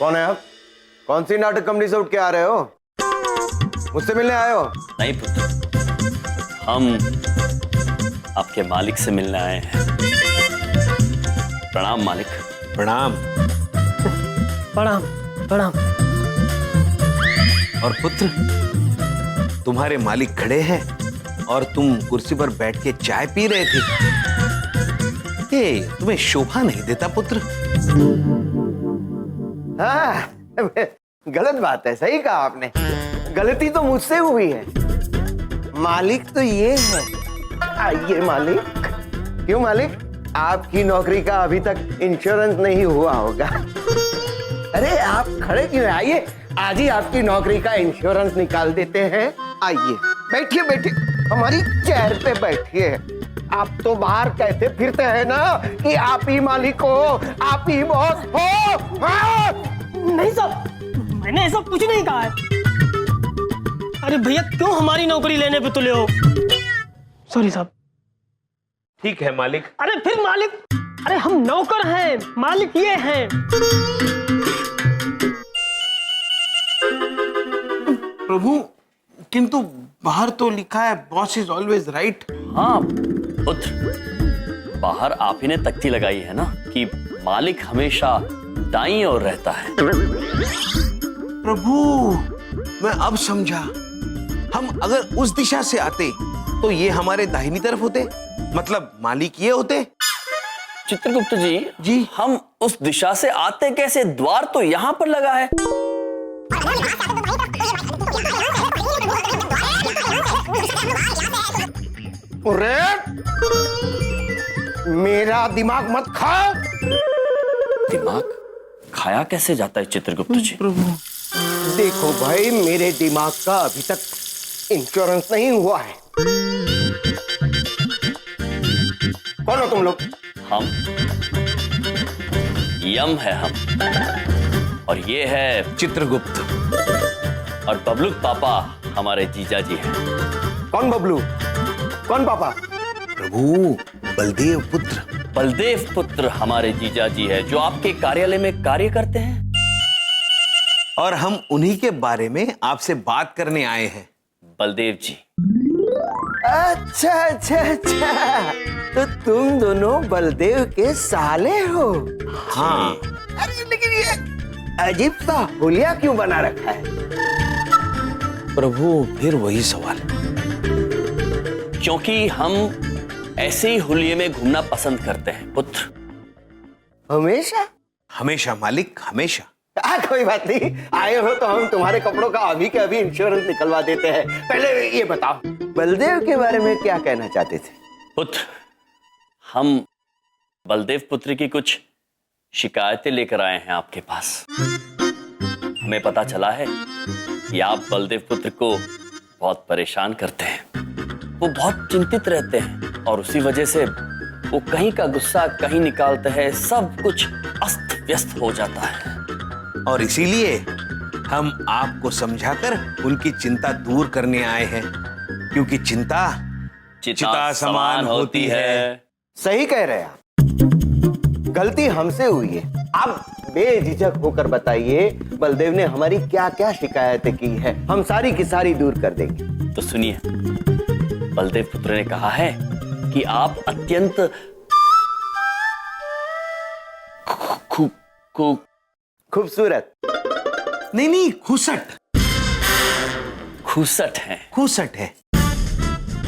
कौन है आप? कौन सी नाटक कंपनी से उठ के आ रहे हो? मुझसे मिलने आए हो? नहीं पुत्र, हम आपके मालिक से मिलने आए हैं। प्रणाम मालिक। प्रणाम। प्रणाम प्रणाम। और पुत्र, तुम्हारे मालिक खड़े हैं और तुम कुर्सी पर बैठ के चाय पी रहे थे। ये तुम्हें शोभा नहीं देता पुत्र? हाँ, गलत बात है। सही कहा आपने। गलती तो मुझसे हुई है। मालिक तो ये है। आइए मालिक। क्यों मालिक, आपकी नौकरी का अभी तक इंश्योरेंस नहीं हुआ होगा? अरे आप खड़े क्यों हैं? आइए, आज ही आपकी नौकरी का इंश्योरेंस निकाल देते हैं। आइए बैठिए बैठिए, हमारी चेयर पे बैठिए। आप तो बाहर कहते फिरते हैं ना कि आप ही मालिक हो, आप ही बॉस हो। हाँ? नहीं साहब, मैंने ऐसा कुछ नहीं कहा है। अरे भैया, क्यों हमारी नौकरी लेने पे तुले हो? सॉरी साहब। ठीक है मालिक। अरे फिर मालिक? अरे हम नौकर हैं, मालिक ये हैं। प्रभु, किंतु बाहर तो लिखा है बॉस इज ऑलवेज राइट। हाँ पुत्र, बाहर आप ही ने तख्ती लगाई है ना कि मालिक हमेशा दाईं ओर रहता है। प्रभु, मैं अब समझा। हम अगर उस दिशा से आते तो ये हमारे दाहिनी तरफ होते, मतलब मालिक ये होते। चित्रगुप्त जी, जी हम उस दिशा से आते कैसे? द्वार तो यहाँ पर लगा है। अरे मेरा दिमाग मत खाओ। दिमाग खाया कैसे जाता है चित्रगुप्त जी? प्रभु, देखो भाई, मेरे दिमाग का अभी तक इंश्योरेंस नहीं हुआ है। कौन हो तुम लोग? हम यम है हम, और ये है चित्रगुप्त। और बबलू पापा हमारे जीजा जी हैं। कौन बबलू? कौन पापा? प्रभु, बलदेव पुत्र। बलदेव पुत्र हमारे जीजा जी है, जो आपके कार्यालय में कार्य करते हैं। और हम उन्हीं के बारे में आपसे बात करने आए हैं। बलदेव जी। अच्छा अच्छा अच्छा, तो तुम दोनों बलदेव के साले हो? हाँ। अरे लेकिन ये अजीब सा हुलिया क्यों बना रखा है? प्रभु, फिर वही सवाल। क्योंकि हम ऐसे ही हुलिये में घूमना पसंद करते हैं पुत्र। हमेशा? हमेशा मालिक, हमेशा। कोई बात नहीं, आए हो तो हम तुम्हारे कपड़ों का अभी के अभी इंश्योरेंस निकलवा देते हैं। पहले ये बताओ, बलदेव के बारे में क्या कहना चाहते थे? पुत्र, हम बलदेव पुत्र की कुछ शिकायतें लेकर आए हैं आपके पास। हमें पता चला है कि आप बलदेव पुत्र को बहुत परेशान करते हैं। वो बहुत चिंतित रहते हैं और उसी वजह से वो कहीं का गुस्सा कहीं निकालते हैं। सब कुछ अस्त व्यस्त हो जाता है। और इसीलिए हम आपको समझाकर उनकी चिंता दूर करने आए हैं, क्योंकि चिंता चिता समान होती है। सही कह रहे हैं आप। गलती हमसे हुई है। आप बेझिझक होकर बताइए, बलदेव ने हमारी क्या क्या शिकायतें की है, हम सारी की सारी दूर कर देंगे। तो सुनिए, बलदेव पुत्र ने कहा है कि आप अत्यंत खूबसूरत नहीं नहीं, खुसट। खुसट हैं। खुसट है।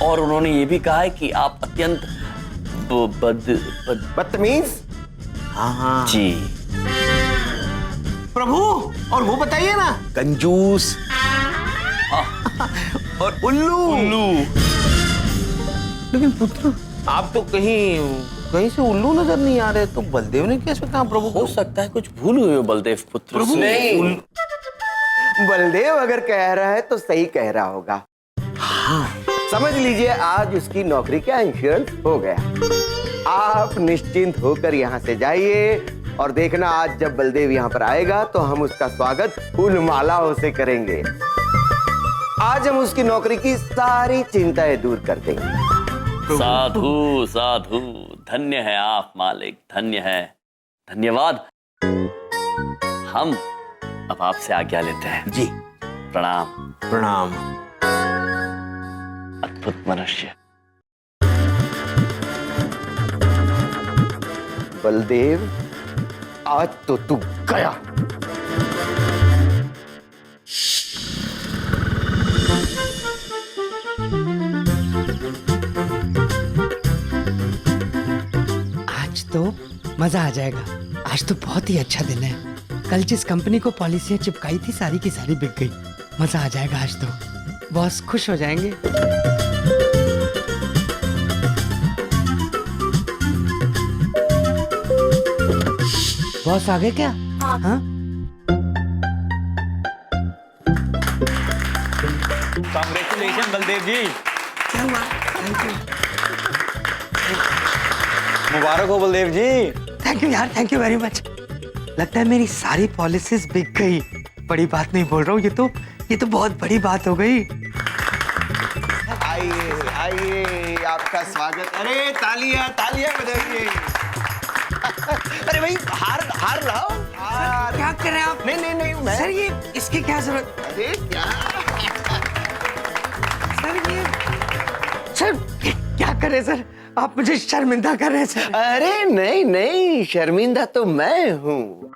और उन्होंने ये भी कहा है कि आप अत्यंत बदतमीज। हाँ जी। प्रभु, और वो बताइए ना, कंजूस। और उल्लू। लेकिन पुत्र, आप तो कहीं से उल्लू नजर नहीं आ रहे, तो बलदेव ने कैसे कहा प्रभु? हो सकता है कुछ भूल हुई हो बलदेव पुत्र प्रभु, से। नहीं, बलदेव अगर कह रहा है तो सही कह रहा होगा। हाँ। समझ लीजिए, आज उसकी नौकरी का इंश्योरेंस हो गया। आप निश्चिंत होकर यहाँ से जाइए और देखना, आज जब बलदेव यहाँ पर आएगा तो हम उसका स्वागत फूल मालाओं से करेंगे। आज हम उसकी नौकरी की सारी चिंताएं दूर कर देंगे। साधु साधु, धन्य है आप मालिक, धन्य है। धन्यवाद। हम अब आपसे आज्ञा लेते हैं। जी प्रणाम। प्रणाम। अद्भुत मनुष्य। बलदेव, आज तो तू गया। आज तो मजा आ जाएगा। आज तो बहुत ही अच्छा दिन है। कल जिस कंपनी को पॉलिसियां चिपकाई थी सारी की सारी बिक गई। मजा आ जाएगा आज तो। बॉस खुश हो जाएंगे। बॉस आ गए क्या? हाँ? कांग्रेचुलेशन बलदेव जी। क्या हुआ? Thank you. मुबारक हो बलदेव जी। थैंक यू यार, थैंक यू वेरी मच। लगता है मेरी सारी पॉलिसीज बिक गई। बड़ी बात नहीं बोल रहा हूँ, ये तो बहुत बड़ी बात हो गई। आइए आइए, आपका स्वागत। अरे तालियां तालियां बजाइए। अरे भाई, हार लाओ। हार। क्या कर रहे हैं आप? नहीं नहीं नहीं, मैं सर ये इसकी क्या जरूरत? अरे क्या सर क्या कर रहे हैं सर? आप मुझे शर्मिंदा कर रहे हैं सर। अरे नहीं नहीं, शर्मिंदा तो मैं हूँ।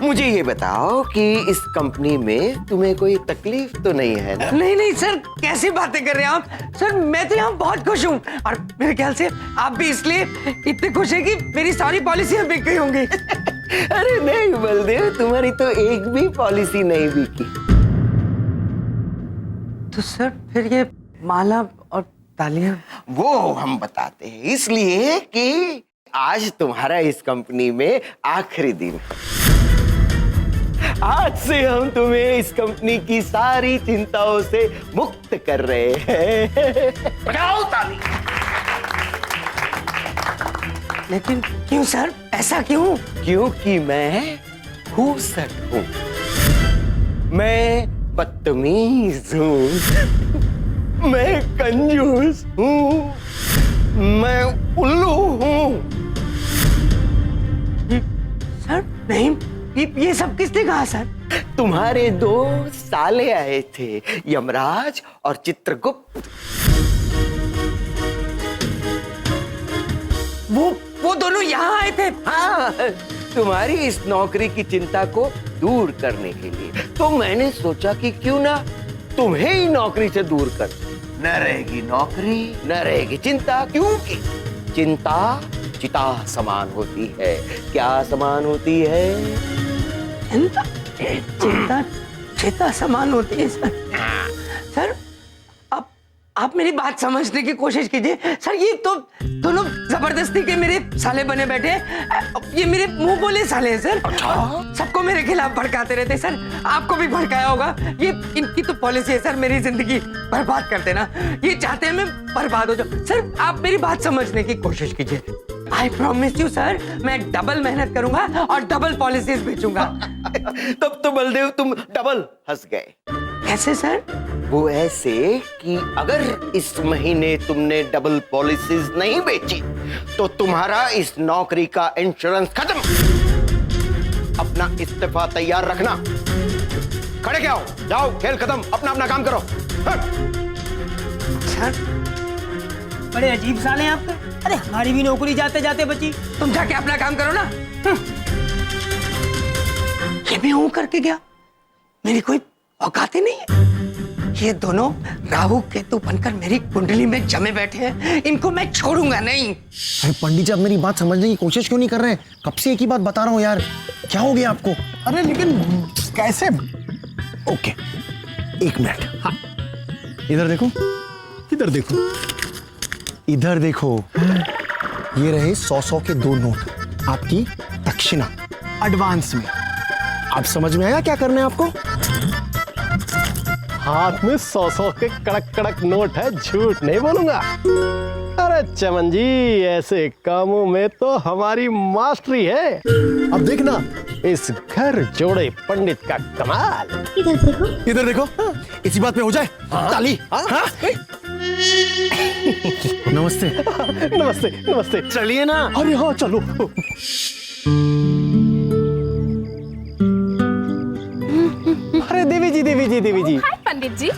मुझे ये बताओ कि इस कंपनी में तुम्हें कोई तकलीफ तो नहीं है ना? नहीं नहीं सर, कैसी बातें कर रहे हैं आप? सर मैं तो यहाँ बहुत खुश हूँ, और मेरे ख्याल से आप भी इसलिए इतने खुश हैं कि मेरी सारी पॉलिसियां बिक गई होंगी। अरे नहीं बलदेव, तुम्हारी तो एक भी पॉलिसी नहीं बिकी। तो सर फिर ये माला और तालियां? वो हम बताते हैं इसलिए कि आज तुम्हारा इस कंपनी में आखिरी दिन है। आज से हम तुम्हें इस कंपनी की सारी चिंताओं से मुक्त कर रहे हैं। बजाओ ताली। लेकिन क्यों सर, ऐसा क्यों? क्योंकि मैं खूसट हूँ, मैं बदतमीज हूँ, मैं कंजूस हूँ, मैं उल्लू हूँ। सर नहीं, ये सब किसने कहा सर? तुम्हारे दो साले आए थे, यमराज और चित्रगुप्त। वो दोनों यहाँ आए थे? हाँ, तुम्हारी इस नौकरी की चिंता को दूर करने के लिए। तो मैंने सोचा कि क्यों ना तुम्हें ही नौकरी से दूर कर। न रहेगी नौकरी, न रहेगी चिंता, क्योंकि चिंता चिता समान होती है। क्या समान होती है? चिंता चिंता चिता समान होती है सर। सर आप मेरी बात समझने की कोशिश कीजिए सर। ये तो दोनों जबरदस्ती के मेरे साले बने बैठे हैं। ये मेरे मुंह बोले साले हैं सर। सबको मेरे खिलाफ भड़काते रहते हैं सर। आपको भी भड़काया होगा। ये इनकी तो पॉलिसी है सर, मेरी जिंदगी बर्बाद कर देना। ये चाहते हैं मैं बर्बाद हो जाऊं। सर आप मेरी बात समझने की कोशिश कीजिए। आई प्रॉमिस यू सर, मैं डबल मेहनत करूंगा और डबल पॉलिसीज बेचूंगा। तब तो बलदेव तुम डबल हंस गए। कैसे सर? वो ऐसे कि अगर इस महीने तुमने डबल पॉलिसीज नहीं बेची तो तुम्हारा इस नौकरी का इंश्योरेंस खत्म। अपना इस्तीफा तैयार रखना। खड़े क्या हो, जाओ, खेल खत्म, अपना अपना काम करो। सर बड़े अजीब साले हैं आपके। अरे हमारी भी नौकरी जाते जाते बची। तुम जाके अपना काम करो ना। ये भी हूं करके गया, मेरी कोई औकात ही नहीं है। ये दोनों राहु केतु बनकर मेरी कुंडली में जमे बैठे हैं। इनको मैं छोड़ूंगा नहीं। अरे पंडित जी, आप मेरी बात समझने की कोशिश क्यों नहीं कर रहे हैं? कब से एक ही बात बता रहा हूँ यार। क्या हो गया आपको? अरे लेकिन कैसे? ओके, एक मिनट। हाँ, इधर देखो, इधर देखो, इधर देखो। ये रहे 100 के 2 नोट, आपकी दक्षिणा एडवांस में। आप समझ में आया क्या करना है आपको? हाथ में 100 के कड़क कड़क नोट है, झूठ नहीं बोलूंगा। अरे चमन जी, ऐसे कामों में तो हमारी मास्टरी है। अब देखना इस घर जोड़े पंडित का कमाल। इधर देखो, इसी बात पे हो जाए ताली। हाँ? नमस्ते। नमस्ते नमस्ते। चलिए ना। अरे हाँ चलो। जी देवी जी, देवी जी। हाय पंडित जी।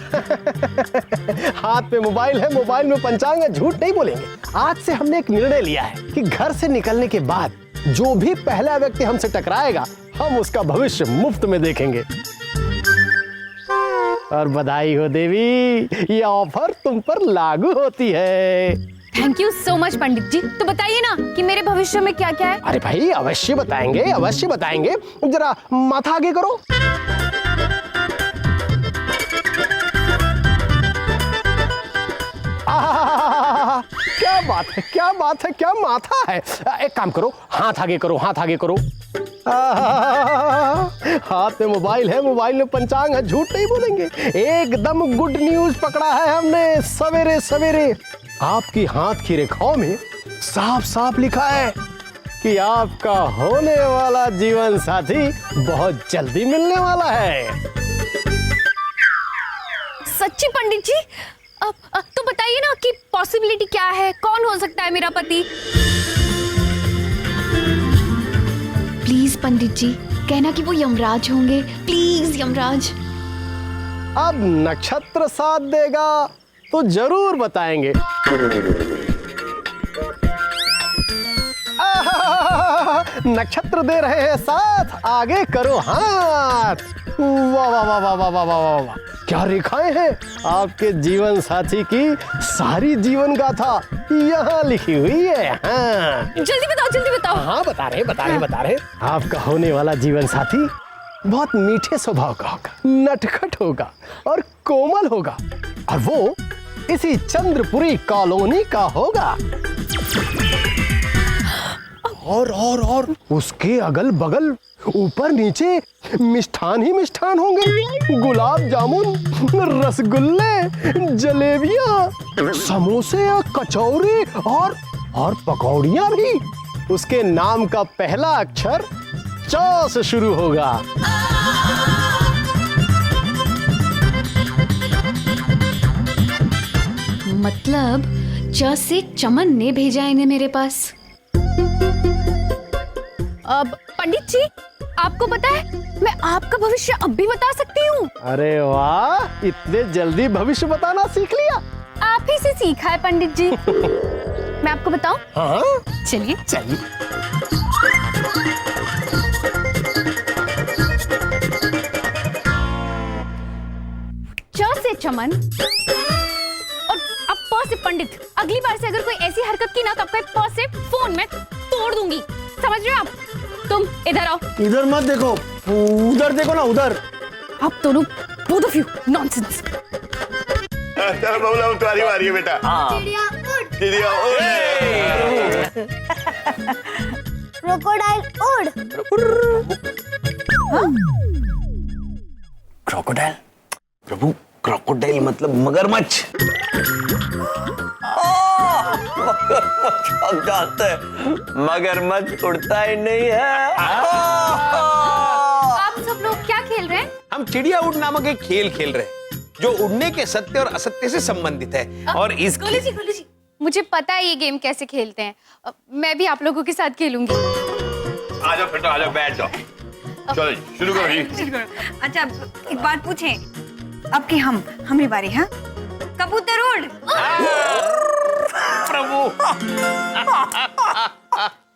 हाथ पे मोबाइल है, मोबाइल में पंचांग है, झूठ नहीं बोलेंगे। आज से हमने एक निर्णय लिया है कि घर से निकलने के बाद जो भी पहला व्यक्ति हमसे टकराएगा, हम उसका भविष्य मुफ्त में देखेंगे। और बधाई हो देवी, ये ऑफर तुम पर लागू होती है। थैंक यू सो मच पंडित जी। तो बताइए ना कि मेरे भविष्य में क्या क्या है। अरे भाई अवश्य बताएंगे, अवश्य बताएंगे। जरा माथा आगे करो। क्या बात है, क्या बात है, क्या माथा है। एक काम करो, हाथ आगे करो, हाथ आगे करो। हाथ में मोबाइल है, मोबाइल में पंचांग है, झूठ नहीं बोलेंगे। एकदम गुड न्यूज पकड़ा है हमने सवेरे सवेरे। आपकी हाथ की रेखाओं में साफ साफ लिखा है कि आपका होने वाला जीवन साथी बहुत जल्दी मिलने वाला है। सच्ची पंडित जी? अब तो बताइए ना कि पॉसिबिलिटी क्या है, कौन हो सकता है मेरा पति? प्लीज पंडित जी, कहना कि वो यमराज होंगे, प्लीज यमराज। अब नक्षत्र साथ देगा तो जरूर बताएंगे। नक्षत्र दे रहे हैं साथ, आगे करो हाथ। वाह वाह वाह वाह वाह वाह वाह वाह, क्या रेखाएं हैं। आपके जीवन साथी की सारी जीवन गाथा यहाँ लिखी हुई है। हाँ जल्दी बताओ, जल्दी बताओ। हाँ बता रहे। आपका होने वाला जीवन साथी बहुत मीठे स्वभाव का होगा, नटखट होगा और कोमल होगा, और वो इसी चंद्रपुरी कॉलोनी का होगा। और उसके अगल बगल ऊपर नीचे मिष्ठान ही मिष्ठान होंगे। गुलाब जामुन, रसगुल्ले, जलेबियां, समोसे, कचौरी और पकौड़ियां भी। उसके नाम का पहला अक्षर च से शुरू होगा। मतलब च से चमन ने भेजा इन्हें मेरे पास। अब पंडित जी, आपको पता है मैं आपका भविष्य अब भी बता सकती हूँ। अरे वाह, इतने जल्दी भविष्य बताना सीख लिया। आप ही से सीखा है पंडित जी। मैं आपको बताऊं? हाँ चलिए चलिए। च से चमन और अब प से पंडित। अगली बार से अगर कोई ऐसी हरकत की ना तो आपका प से फोन में तोड़ दूंगी, समझ रहे हो आप? तुम इधर आओ। इधर मत देखो, उधर देखो ना, उधर। आप दोनों both of you nonsense। चलो बबूला, अब तुम्हारी बारी है बेटा। चिड़िया उड़। क्रोकोडाइल उड़। क्रोकोडाइल? प्रभु, क्रोकोडाइल मतलब मगरमच्छ। अब जानते हैं, मगरमच्छ उड़ता ही नहीं है। आप सब लोग क्या खेल रहे हैं? हम चिड़िया उड़ नामक एक खेल खेल रहे हैं जो उड़ने के सत्य और असत्य से संबंधित है। और इस गोली जी, मुझे पता है ये गेम कैसे खेलते हैं। मैं भी आप लोगों के साथ खेलूंगी। आ जाओ बेटा, आ जाओ, बैठ जाओ। चलो शुरू करो जी। अच्छा एक बात पूछें, अब की हमारी बारी। हाँ, कबूतर उड़। प्रभु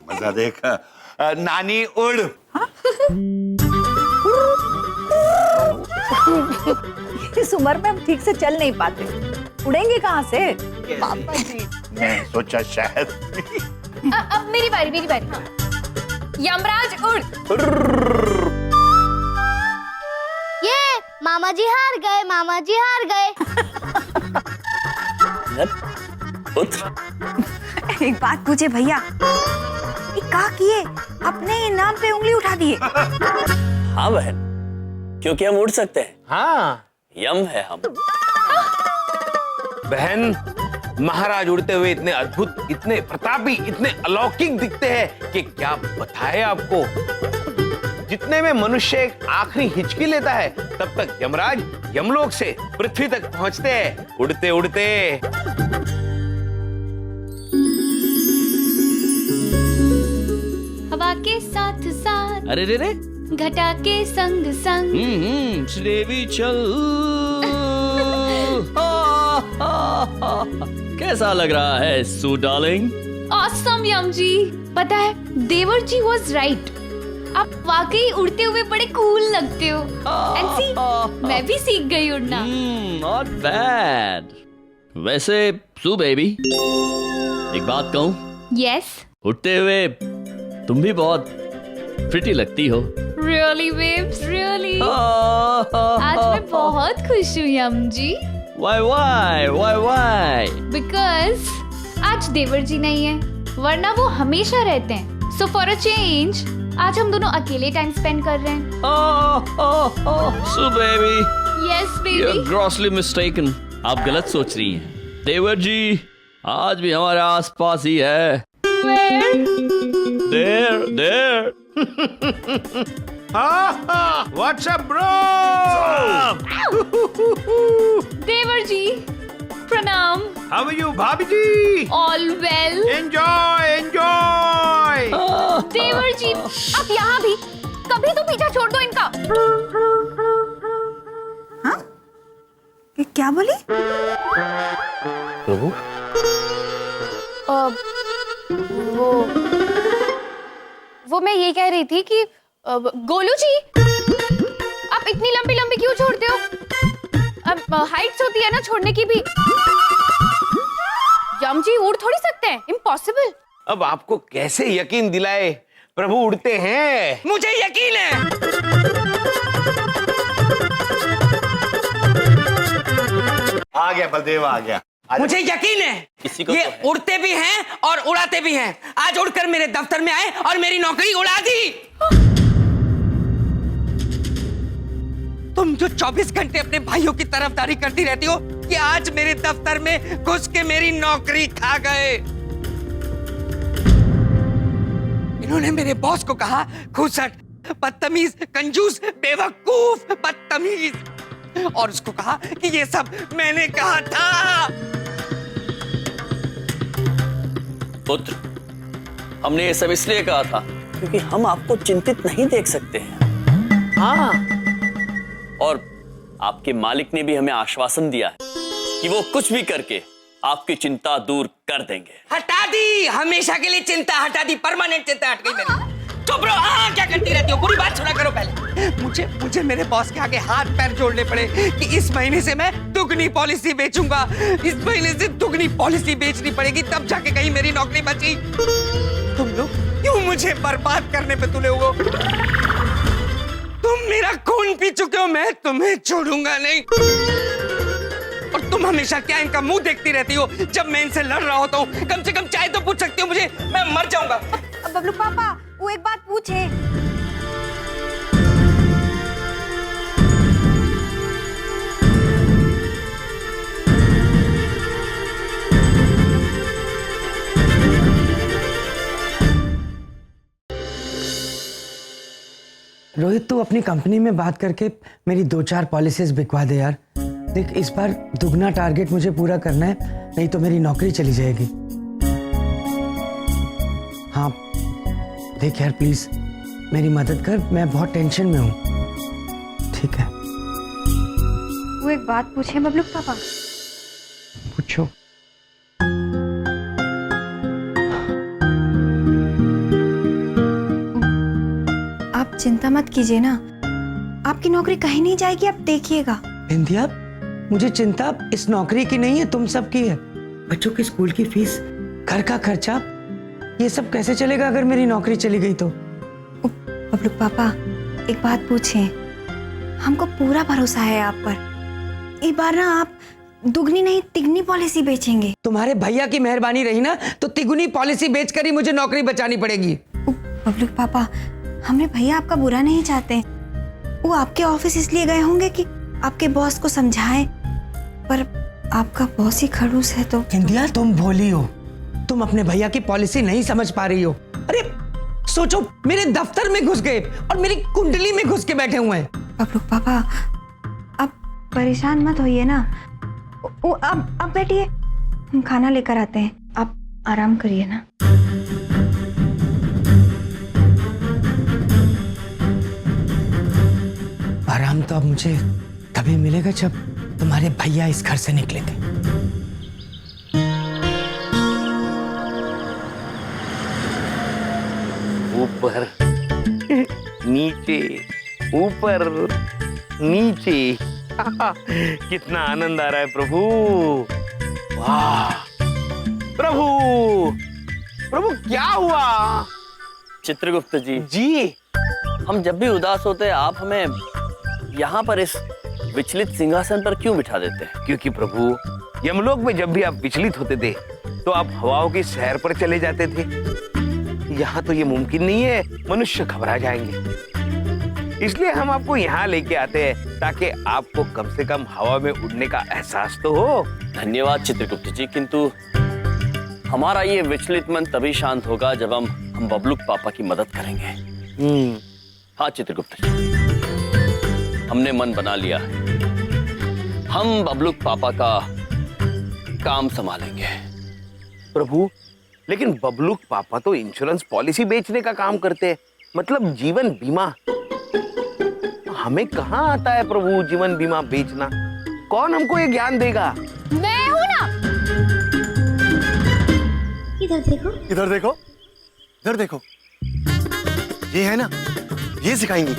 मजा देख। नानी उड़। इस उम्र में हम ठीक से चल नहीं पाते, उड़ेंगे कहाँ से? पापा जी, मैं सोचा शायद। अब मेरी बारी। यमराज उड़। ये मामा जी हार गए, मामा जी हार गए। पुत्र, एक बात पूछे भैया, क्या किए? अपने इनाम पे उंगली उठा दिए। हाँ बहन, क्योंकि हम उड़ सकते हैं। हाँ, यम है हम। बहन, महाराज उड़ते हुए इतने अद्भुत, इतने प्रतापी, इतने अलौकिक दिखते हैं कि क्या बताए आपको। जितने में मनुष्य एक आखिरी हिचकी लेता है, तब तक यमराज यमलोक से पृथ्वी तक पहुंचते हैं, उड़ते उड़ते। हवा के साथ साथ। अरे रे रे, घटा के संग संग श्रेवी चल। कैसा लग रहा है सू डार्लिंग? ऑसम यम जी। पता है देवर जी वाज राइट, आप वाकई उड़ते हुए बड़े कूल लगते हो। एंड सी मैं भी सीख गई उड़ना। Not bad. वैसे सू बेबी, एक बात कहूँ? यस। उड़ते हुए तुम भी बहुत प्रिटी लगती हो। Really babes, really. आज मैं बहुत खुश हूँ यम जी। Why? बिकॉज आज देवर जी नहीं है, वरना वो हमेशा रहते हैं। सो फॉर अ चेंज आज हम दोनों अकेले टाइम स्पेंड कर रहे हैं। सू baby, yes you're baby. grossly mistaken. आप गलत सोच रही हैं। देवर जी आज भी हमारे आसपास ही है। There. What's up, bro? देवर जी प्रणाम। How are you, bhabhi ji? All well. Enjoy. देवर जी आप यहाँ भी, कभी तो पीछा छोड़ दो इनका। हाँ ये क्या बोली? प्रभु, वो मैं ये कह रही थी कि गोलू जी आप इतनी लंबी लंबी क्यों छोड़ते हो? अब हाइट्स होती है ना छोड़ने की भी। यम जी उड़ थोड़ी सकते हैं, इम्पॉसिबल। अब आपको कैसे यकीन दिलाए? प्रभु उड़ते हैं। मुझे यकीन है। आ गया बलदेव, आ गया। मुझे यकीन है किसी को ये तो है। उड़ते भी हैं और उड़ाते भी हैं। आज उड़कर मेरे दफ्तर में आए और मेरी नौकरी उड़ा दी। तुम जो 24 घंटे अपने भाइयों की तरफदारी करती रहती हो, कि आज मेरे दफ्तर में घुस के मेरी नौकरी खा गए। इन्होंने मेरे बॉस को कहा घूसट, बदतमीज, कंजूस, बेवकूफ, बदतमीज, और उसको कहा कि ये सब मैंने कहा था। पुत्र, हमने ये सब इसलिए कहा था क्योंकि हम आपको चिंतित नहीं देख सकते हैं। हाँ, और आपके मालिक ने भी हमें आश्वासन दिया है कि वो कुछ भी करके आपकी चिंता दूर कर देंगे। हटा दी, हमेशा के लिए चिंता हटा दी, परमानेंट चिंता हट गई मेरी। चुप रहो। हाँ, क्या करती रहती हो? पूरी बात सुना करो पहले। मुझे मेरे बॉस के आगे हाथ पैर जोड़ने पड़े कि इस महीने से मैं दुगनी पॉलिसी बेचूंगा, इस महीने से दुगनी पॉलिसी बेचनी पड़ेगी, तब जाके कहीं मेरी नौकरी बची। तुम लोग क्यों मुझे बर्बाद करने पे तुले हो? तुम मेरा खून पी चुके हो, मैं तुम्हें छोड़ूंगा नहीं। और तुम हमेशा क्या इनका मुंह देखती रहती हो? जब मैं इनसे लड़ रहा होता हूँ, कम से कम चाय तो पूछ सकती हो मुझे, मैं मर जाऊंगा। बबलू पापा वो एक बात पूछे। रोहित, तू अपनी कंपनी में बात करके मेरी 2-4 पॉलिसीज बिकवा दे यार। देख, इस बार दुगना टारगेट मुझे पूरा करना है, नहीं तो मेरी नौकरी चली जाएगी। हाँ देख यार, प्लीज मेरी मदद कर, मैं बहुत टेंशन में हूँ। ठीक है? वो एक बात पूछे बबलू पापा? पूछो। आप चिंता मत कीजिए ना, आपकी नौकरी कहीं नहीं जाएगी, आप देखिएगा। बिंदिया, मुझे चिंता इस नौकरी की नहीं है, तुम सबकी है। बच्चों की स्कूल की फीस, घर का खर्चा, ये सब कैसे चलेगा अगर मेरी नौकरी चली गई तो? बबलू पापा एक बात पूछें, हमको पूरा भरोसा है आप पर। इस बार ना आप दुगनी नहीं तिगनी पॉलिसी बेचेंगे। तुम्हारे भैया की मेहरबानी रही ना तो तिगुनी पॉलिसी बेचकर ही मुझे नौकरी बचानी पड़ेगी। बबलू पापा, हमने भैया आपका बुरा नहीं चाहते, वो आपके ऑफिस इसलिए गए होंगे कि आपके बॉस को समझाएं, पर आपका बॉस ही खड़ूस है तो। इंदिया, तुम भोली हो, तुम अपने भैया की पॉलिसी नहीं समझ पा रही हो। अरे सोचो, मेरे दफ्तर में घुस गए और मेरी कुंडली में घुस के बैठे हुए हैं। बबलू पापा अब परेशान मत होइए ना, वो अब बैठिए, हम खाना लेकर आते हैं, आप आराम करिए ना। आराम तो अब मुझे तभी मिलेगा जब तुम्हारे भैया इस घर से निकलेंगे। ऊपर नीचे, ऊपर नीचे। कितना आनंद आ रहा है प्रभु। वाह प्रभु, प्रभु क्या हुआ? चित्रगुप्त जी, जी हम जब भी उदास होते हैं आप हमें यहाँ पर इस विचलित सिंहासन पर क्यों बिठा देते हैं? क्योंकि प्रभु यमलोक में जब भी आप विचलित होते थे तो आप हवाओं की सैर पर चले जाते थे। यहाँ तो ये मुमकिन नहीं है, मनुष्य घबरा जाएंगे। इसलिए हम आपको यहाँ लेके आते हैं ताकि आपको कम से कम हवा में उड़ने का एहसास तो हो। धन्यवाद चित्रगुप्त जी, किंतु हमारा ये विचलित मन तभी शांत होगा जब हम बबलूक पापा की मदद करेंगे। हाँ चित्रगुप्त जी, हमने मन बना लिया है, हम बबलूक पापा का काम संभालेंगे। प्रभु लेकिन बबलूक पापा तो इंश्योरेंस पॉलिसी बेचने का काम करते हैं, मतलब जीवन बीमा। हमें कहाँ आता है प्रभु जीवन बीमा बेचना? कौन हमको ये ज्ञान देगा? मैं हूं ना। इधर देखो। इधर देखो, इधर देखो, ये है ना, ये सिखाएंगी।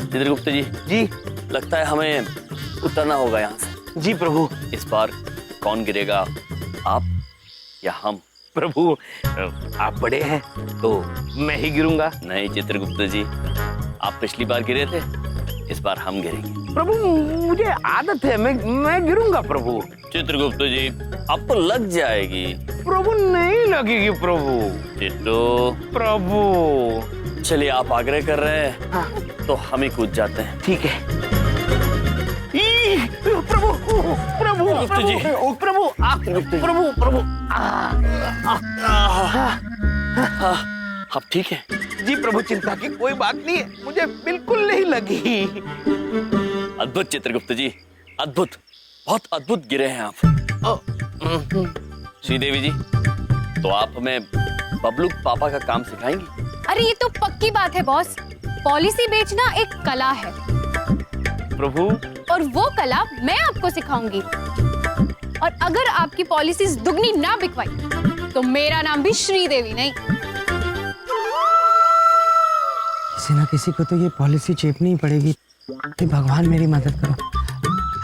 चित्रगुप्त जी, जी लगता है हमें उतरना होगा यहाँ से। जी प्रभु। इस बार कौन गिरेगा, आप या हम? प्रभु आप बड़े हैं तो मैं ही गिरूंगा। नहीं चित्रगुप्त जी, आप पिछली बार गिरे थे, इस बार हम गिरेंगे। प्रभु मुझे आदत है, मैं गिरूंगा प्रभु। चित्रगुप्त जी, आपको लग जाएगी। प्रभु नहीं लगेगी प्रभु। चिट्टू प्रभु चलिए, आप आग्रह कर रहे हैं तो हम ही कूद जाते हैं। ठीक है। प्रभु प्रभु गुप्त जी। प्रभु प्रभु प्रभु आप ठीक है? जी प्रभु, चिंता की कोई बात नहीं है, मुझे बिल्कुल नहीं लगी। अद्भुत चित्रगुप्त जी, अद्भुत, बहुत अद्भुत गिरे हैं आप। श्रीदेवी जी, तो आप हमें बबलूक पापा का काम सिखाएंगी? अरे ये तो पक्की बात है बॉस, पॉलिसी बेचना एक कला है प्रभु, और वो कला मैं आपको सिखाऊंगी। और अगर आपकी पॉलिसीज दुगनी ना बिकवाई तो मेरा नाम भी श्रीदेवी नहीं। किसी ना किसी को तो ये पॉलिसी चेपनी ही पड़ेगी। भगवान मेरी मदद करो।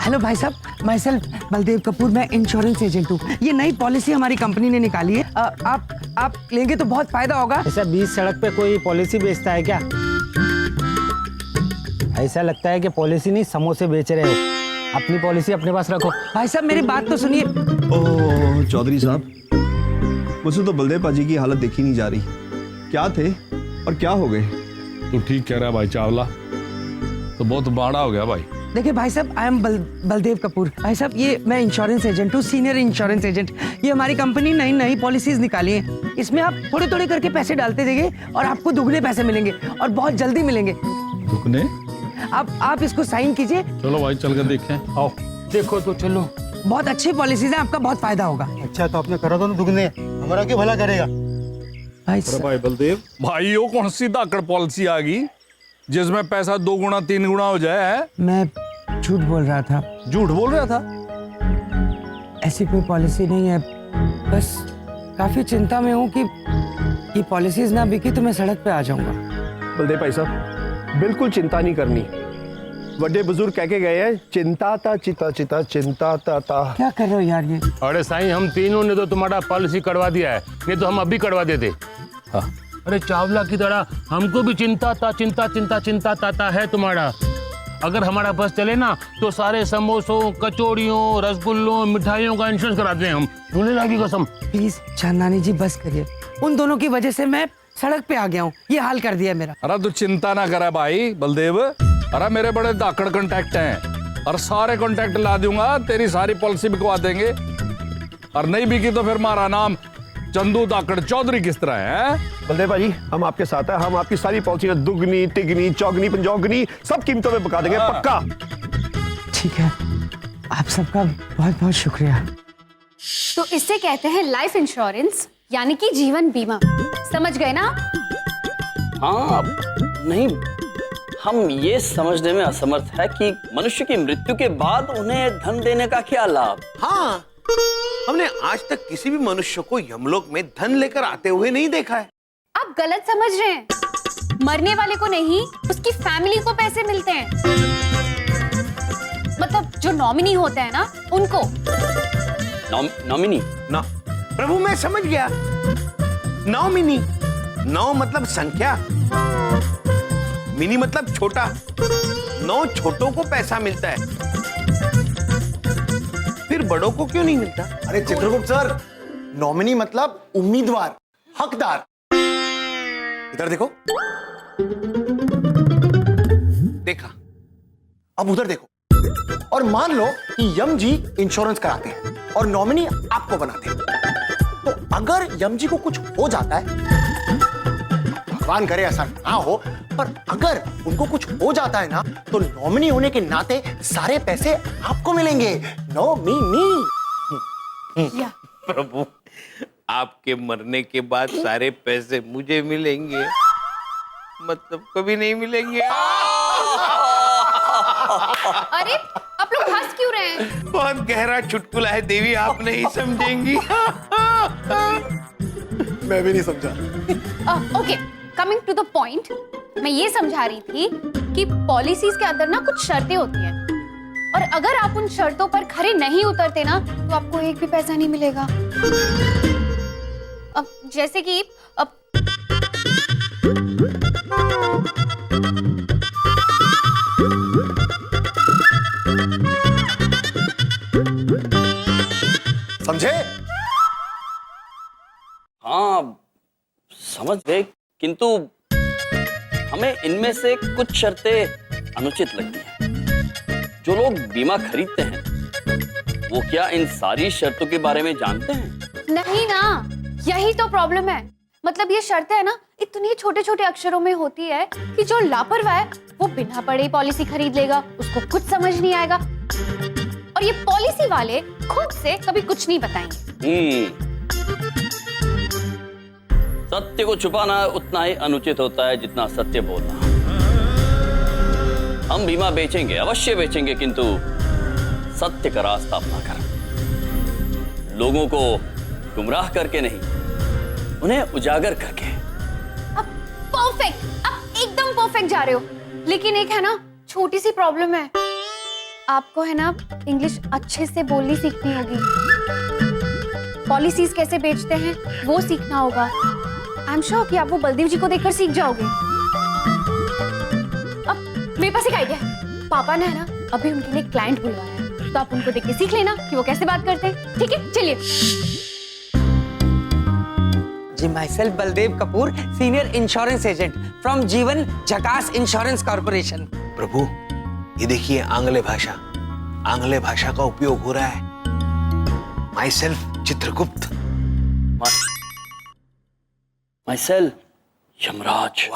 हेलो भाई साहब, माई सेल्फ बलदेव कपूर, मैं इंश्योरेंस एजेंट हूँ। ये नई पॉलिसी हमारी कंपनी ने निकाली है, आप लेंगे तो बहुत फायदा होगा। ऐसा बीच सड़क पे कोई पॉलिसी बेचता है क्या? ऐसा लगता है कि पॉलिसी नहीं समोसे बेच रहे हो। अपनी पॉलिसी अपने पास रखो। भाई साहब मेरी बात तो सुनिए। ओह चौधरी साहब, मुझसे तो बलदेव पाजी की हालत देखी नहीं जा रही। क्या थे और क्या हो गए? तू ठीक कह रहा है भाई चावला, तो बहुत बाड़ा हो गया भाई। देखिए भाई साहब, आई एम बलदेव कपूर। भाई साहब ये मैं इंश्योरेंस एजेंट हूँ, सीनियर इंश्योरेंस एजेंट। ये हमारी कंपनी नई नई पॉलिसीज निकाली है। इसमें आप थोड़े थोड़े करके पैसे डालते जाइए और आपको दुगने पैसे मिलेंगे और बहुत जल्दी मिलेंगे। दुगने? आप इसको साइन कीजिए। चलो भाई चल कर देखें, आओ। देखो तो चलो। बहुत अच्छी पॉलिसीज है, आपका बहुत फायदा होगा। अच्छा तो आपने करा दो ना दुगने, हमारा क्यों भला करेगा? भाई बलदेव भाई, यो कौन सी धाकड़ पॉलिसी आ गई जिसमें पैसा 2 गुना 3 गुना हो जाए? मैं झूठ बोल रहा था। झूठ बोल रहा था? ऐसी कोई पॉलिसी नहीं है, बस काफी चिंता में हूँ कि ये पॉलिसीज ना बिकी तो मैं सड़क पे आ जाऊंगा। बलदेव भाई साहब, बिल्कुल चिंता नहीं करनी। बड़े बुजुर्ग कह के गए हैं, चिंता ता चिता चिता चिंता ता ता। क्या कर रहे हो यार ये? अरे साईं, हम तीनों ने तो तुम्हारा पॉलिसी करवा दिया है, नहीं तो हम अभी करवा देते। हाँ। अरे चावला की तरह हमको भी चिंता ता है तुम्हारा। अगर हमारा बस चले ना तो सारे समोसों, कचौड़ियों, रसगुल्लों, मिठाइयों का इंश्योरेंस कराते हैं हम। झूलेलाल की कसम। प्लीज चांदनी जी बस करिए, उन दोनों की वजह से मैं सड़क पे आ गया हूँ, ये हाल कर दिया मेरा। अरे तू चिंता ना करा भाई बलदेव, अरे मेरे बड़े धाकड़ कॉन्टैक्ट हैं और सारे कॉन्टैक्ट ला दूंगा, तेरी सारी पॉलिसी बिकवा देंगे। और नहीं बिकी तो फिर हमारा नाम चंदू धाकड़ चौधरी किस तरह है? बलदेव भाई हम आपके साथ हैं, हम आपकी सारी पॉलिसियां दुगनी तिगनी चौगनी पंजौगनी सब कीमतों में बका देंगे, पक्का। ठीक है, आप सबका बहुत बहुत शुक्रिया। तो इससे कहते हैं लाइफ इंश्योरेंस, यानी कि जीवन बीमा। समझ गए ना? हाँ, नहीं हम ये समझने में असमर्थ है कि मनुष्य की मृत्यु के बाद उन्हें धन देने का क्या लाभ। हाँ, हमने आज तक किसी भी मनुष्य को यमलोक में धन लेकर आते हुए नहीं देखा है। आप गलत समझ रहे हैं। मरने वाले को नहीं, उसकी फैमिली को पैसे मिलते हैं। मतलब जो नॉमिनी होते हैं ना, उनको। नॉमिनी ना प्रभु, मैं समझ गया। नॉमिनी, नौ मतलब संख्या, मिनी मतलब छोटा। 9 छोटों को पैसा मिलता है, फिर बड़ों को क्यों नहीं मिलता? अरे चित्रगुप्त सर, नॉमिनी मतलब उम्मीदवार, हकदार। इधर देखो, देखा। अब उधर देखो। और मान लो कि यम जी इंश्योरेंस कराते हैं और नॉमिनी आपको बनाते हैं। तो अगर यम जी को कुछ हो जाता है, भगवान करे ऐसा ना हो, पर अगर उनको कुछ हो जाता है ना, तो नॉमिनी होने के नाते सारे पैसे आपको मिलेंगे। नॉमिनी। प्रभु, आपके मरने के बाद सारे पैसे मुझे मिलेंगे, मतलब कभी नहीं मिलेंगे। अरे आप लोग हंस क्यों रहे हैं? बहुत गहरा चुटकुला है देवी, आप नहीं समझेंगी। मैं भी नहीं समझा। Okay, coming to the point, मैं ये समझा रही थी कि पॉलिसीज के अंदर ना कुछ शर्तें होती हैं, और अगर आप उन शर्तों पर खरे नहीं उतरते ना, तो आपको एक भी पैसा नहीं मिलेगा। अब जैसे कि समझे? हाँ, समझ गए, किंतु हमें इनमें से कुछ शर्तें अनुचित लगती हैं। जो लोग बीमा खरीदते हैं, वो क्या इन सारी शर्तों के बारे में जानते हैं? नहीं ना, यही तो प्रॉब्लम है। मतलब ये शर्तें है ना, इतनी छोटे छोटे अक्षरों में होती है कि जो लापरवाह है वो बिना पढ़े पॉलिसी खरीद लेगा, उसको कुछ समझ नहीं आएगा। और ये पॉलिसी वाले खुद से कभी कुछ नहीं बताएंगे। सत्य को छुपाना उतना ही अनुचित होता है जितना सत्य बोलना। हम बीमा बेचेंगे, अवश्य बेचेंगे, किंतु सत्य का रास्ता अपना कर, लोगों को गुमराह करके नहीं, उन्हें उजागर करके। अब परफेक्ट, आप एकदम परफेक्ट जा रहे हो। लेकिन एक है ना छोटी सी प्रॉब्लम है, आपको है ना इंग्लिश अच्छे से बोलनी सीखनी होगी। पॉलिसीज कैसे बेचते हैं वो सीखना होगा। आई एम श्योर कि आप वो बलदेव जी को देखकर सीख जाओगे। अब मेरे पास एक आइडिया है, पापा ने है ना अभी उनके लिए क्लाइंट बुलवाया है, तो आप उनको देख के सीख लेना कि वो कैसे बात करते हैं। ठीक है, चलिए। जी, myself Baldev Kapoor, senior insurance agent from Jeevan Jhakaas insurance corporation. प्रभु, ये देखिए आंग्ल भाषा का उपयोग हो रहा है। My self Chitragupta. Myself Yamraj.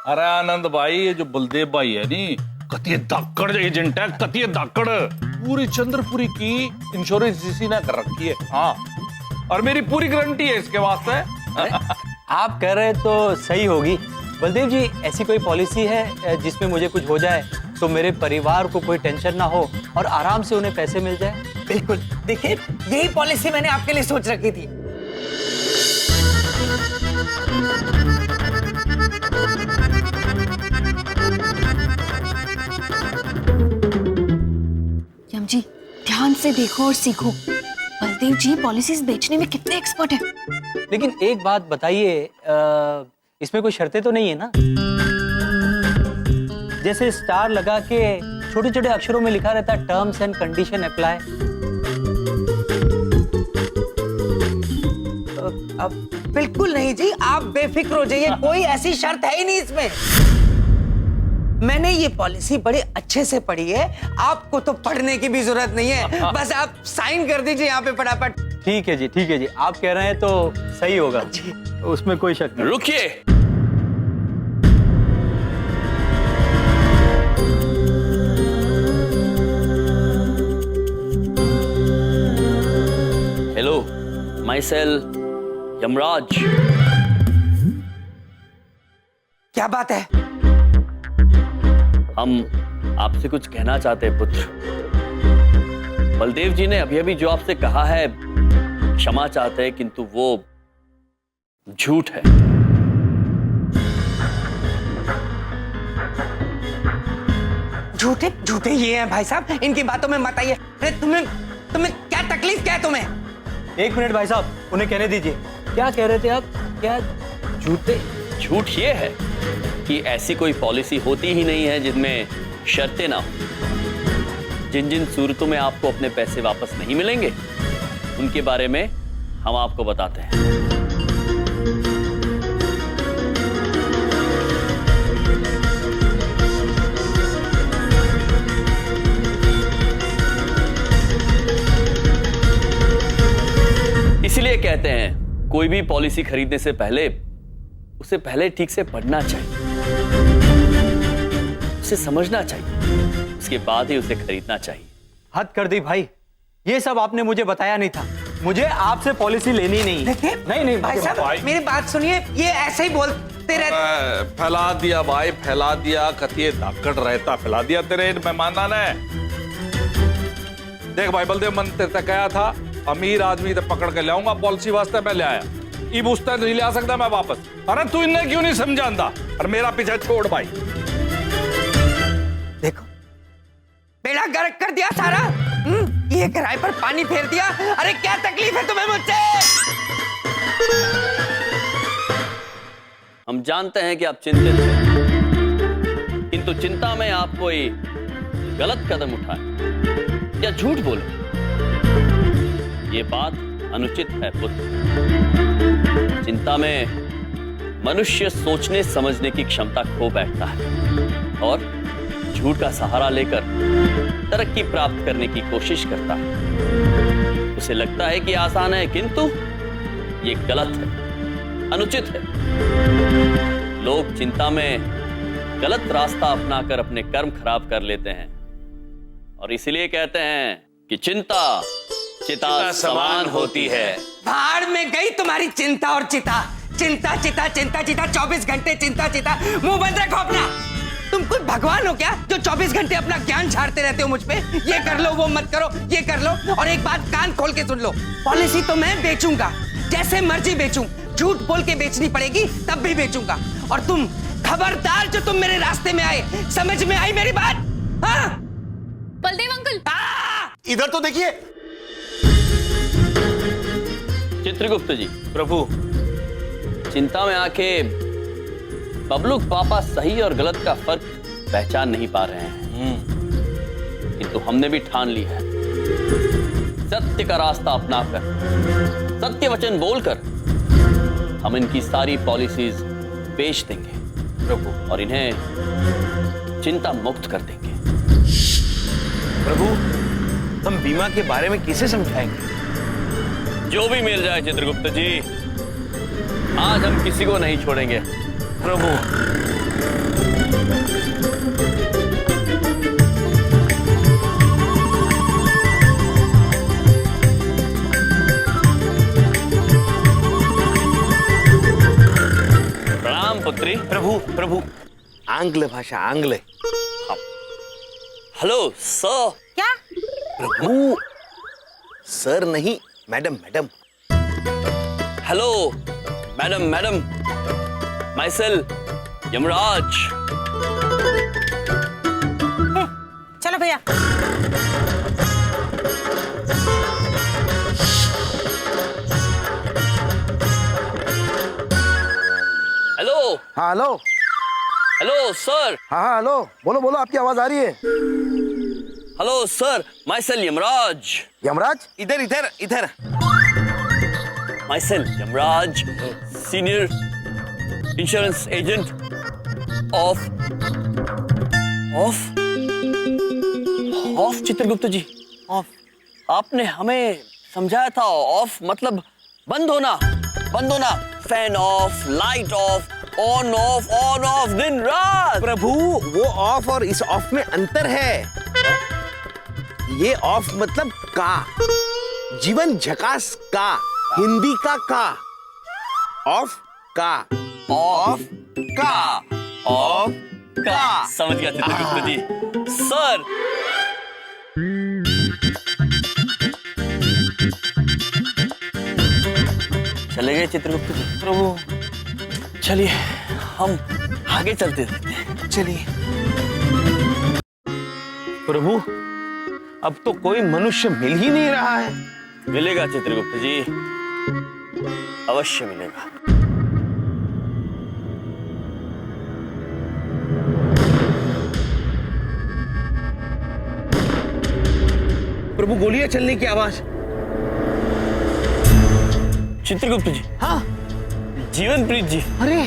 अरे आनंद भाई, ये जो बलदेव भाई है नी, कतिये धाकड़ एजेंट है, कतिये धाकड़। पूरी चंद्रपुरी की इंश्योरेंस इसी ने कर रखी है। हाँ, और मेरी पूरी गारंटी है इसके वास्ते। आप कह रहे तो सही होगी। बलदेव जी, ऐसी कोई पॉलिसी है जिसमें मुझे कुछ हो जाए तो मेरे परिवार को कोई टेंशन ना हो और आराम से उन्हें पैसे मिल जाए? बिल्कुल, देखिए यही पॉलिसी मैंने आपके लिए सोच रखी थी। यम जी, ध्यान से देखो और सीखो। बलदेव जी पॉलिसीज बेचने में कितने एक्सपर्ट हैं। लेकिन एक बात बताइए, इसमें कोई शर्तें तो नहीं है ना? जैसे स्टार लगा के छोटे छोटे अक्षरों में लिखा रहता है टर्म्स एंड कंडीशन अप्लाई। अब बिल्कुल नहीं जी, आप बेफिक्र हो जाइए, कोई ऐसी शर्त है ही नहीं इसमें। मैंने ये पॉलिसी बड़े अच्छे से पढ़ी है, आपको तो पढ़ने की भी जरूरत नहीं है, बस आप साइन कर दीजिए यहाँ पे फटाफट। ठीक है जी, ठीक है जी, आप कह रहे हैं तो सही होगा, उसमें कोई शक नहीं। रुकिए, हेलो, माई सेल्फ यमराज। क्या बात है? हम आपसे कुछ कहना चाहते हैं पुत्र। बलदेव जी ने अभी अभी जो आपसे कहा है क्षमा चाहते हैं, किंतु वो झूठ है। झूठे झूठे ये हैं भाई साहब, इनकी बातों में मत आइए। अरे तुम्हें तुम्हें क्या तकलीफ क्या है तुम्हें? एक मिनट भाई साहब, उन्हें कहने दीजिए। क्या कह रहे थे आप? क्या झूठे? झूठ ये है कि ऐसी कोई पॉलिसी होती ही नहीं है जिनमें शर्तें ना हो। जिन जिन सूरतों में आपको अपने पैसे वापस नहीं मिलेंगे उनके बारे में हम आपको बताते हैं। इसीलिए कहते हैं कोई भी पॉलिसी खरीदने से पहले उसे पहले ठीक से पढ़ना चाहिए, उसे समझना चाहिए, उसके बाद ही उसे खरीदना चाहिए। हद कर दी भाई, ये सब आपने मुझे बताया नहीं था। मुझे आपसे पॉलिसी लेनी नहीं है। देखिए नहीं भाई साहब, मेरी बात सुनिए, ये ऐसे ही बोलते रहते। फैला दिया भाई, फैला दिया। कतिये धाकड़ रहता फैला दिया तेरे मेहमाना ने। देख भाई बलदेव, मन तेरे तक आया था, अमीर आदमी तो पकड़ के लाऊंगा पॉलिसी वास्ते, मैं ले आया। इब उस नहीं ले आ सकता मैं वापस। अरे तू इन्हें क्यों नहीं समझाता? और मेरा पीछे छोड़ भाई। देखो बेड़ा गर्क कर दिया सारा। ये किराए पर पानी फेर दिया। अरे क्या तकलीफ है तुम्हें मुझसे? हम जानते हैं कि आप चिंतित हैं, किंतु चिंता में आप कोई गलत कदम उठाए या झूठ बोले, ये बात अनुचित है पुत्र। चिंता में मनुष्य सोचने समझने की क्षमता खो बैठता है और झूठ का सहारा लेकर तरक्की प्राप्त करने की कोशिश करता है। उसे लगता है कि आसान है, किंतु ये गलत है, अनुचित है। लोग चिंता में गलत रास्ता अपनाकर अपने कर्म खराब कर लेते हैं और इसीलिए कहते हैं कि चिंता चिता समान होती है। भाड़ में गई तुम्हारी चिंता और चिता। चिंता चिता चिंता चिता 24 घंटे चिंता चिता। मुंह बंद रखो अपना। तुम कोई भगवान हो क्या जो 24 घंटे अपना ज्ञान झाड़ते रहते हो मुझ पे? ये कर लो, वो मत करो, ये कर लो। और एक बात कान खोल के सुन लो, पॉलिसी तो मैं बेचूंगा, जैसे मर्जी बेचूं। झूठ बोल के बेचनी पड़ेगी तब भी बेचूंगा। और तुम खबरदार जो तुम मेरे रास्ते में आए, समझ में आई मेरी बात? हाँ? बलदेव अंकल, इधर तो देखिए। चित्रगुप्त जी, प्रभु, चिंता में आके बबलू पापा सही और गलत का फर्क पहचान नहीं पा रहे हैं, किंतु हमने भी ठान ली है सत्य का रास्ता अपनाकर, सत्य वचन बोलकर हम इनकी सारी पॉलिसीज बेच देंगे प्रभु और इन्हें चिंता मुक्त कर देंगे। प्रभु, हम बीमा के बारे में किसे समझाएंगे? जो भी मिल जाए चित्रगुप्त जी, आज हम किसी को नहीं छोड़ेंगे प्रभु। प्रणाम पुत्री। प्रभु प्रभु, आंग्ल भाषा, आंग्ल। Hello sir. क्या? प्रभु, सर नहीं, madam madam. Hello madam madam, my self Yamraj. चलो भैया। हेलो। हाँ हेलो। Hello sir. हाँ हाँ हेलो, बोलो बोलो, आपकी आवाज आ रही है। Hello sir, myself Yamraj. Yamraj? इधर इधर इधर। Myself Yamraj, senior insurance agent of Chitragupta ji. Of? आपने हमें समझाया था ऑफ मतलब बंद होना, बंद होना। Fan of, light of, on off दिन रात। प्रभु, वो ऑफ और इस ऑफ में अंतर है। ये ऑफ मतलब का, जीवन झकास का, हिंदी का का, ऑफ का, ऑफ का। का समझ गया चित्रगुप्त जी। सर चले गए चित्रगुप्त जी। प्रभु चलिए हम आगे चलते रहते। चलिए प्रभु, अब तो कोई मनुष्य मिल ही नहीं रहा है। मिलेगा चित्रगुप्त जी, अवश्य मिलेगा। प्रभु गोलियां चलने की आवाज। चित्रगुप्त जी। हाँ जीवनप्रीत जी। अरे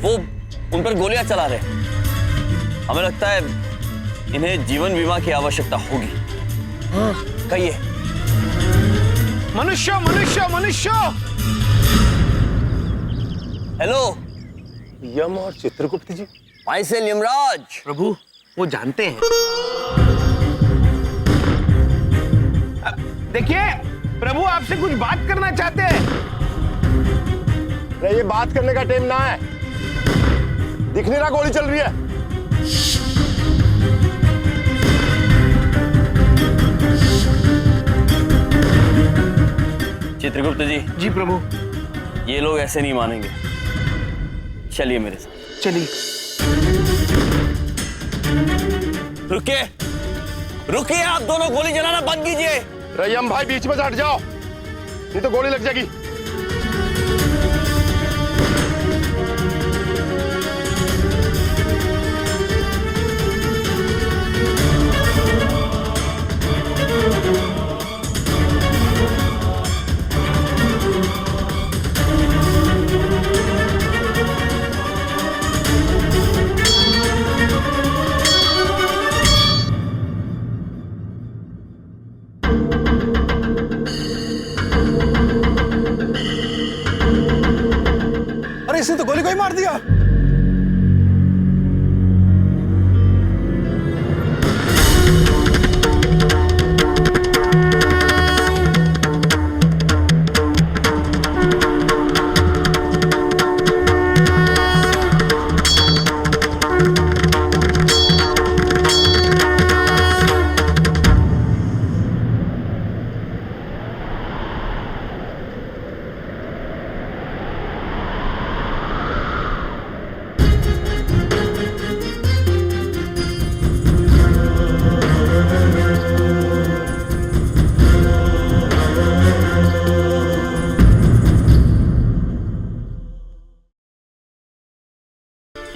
वो उन पर गोलियां चला रहे। हमें लगता है इन्हें जीवन बीमा की आवश्यकता होगी। हाँ कहिए। मनुष्य मनुष्य मनुष्य। हेलो यम और चित्रगुप्त जी। माइसेल यमराज। प्रभु वो जानते हैं। देखिए प्रभु आपसे कुछ बात करना चाहते हैं। नहीं, ये बात करने का टाइम ना है। दिख नहीं रहा गोली चल रही है। चित्रगुप्त जी। जी प्रभु। ये लोग ऐसे नहीं मानेंगे, चलिए मेरे साथ। चलिए। रुकिए रुकिए, आप दोनों गोली चलाना बंद कीजिए। रयम भाई बीच में से हट जाओ, नहीं तो गोली लग जाएगी। अरे इसने तो गोली को ही मार दिया।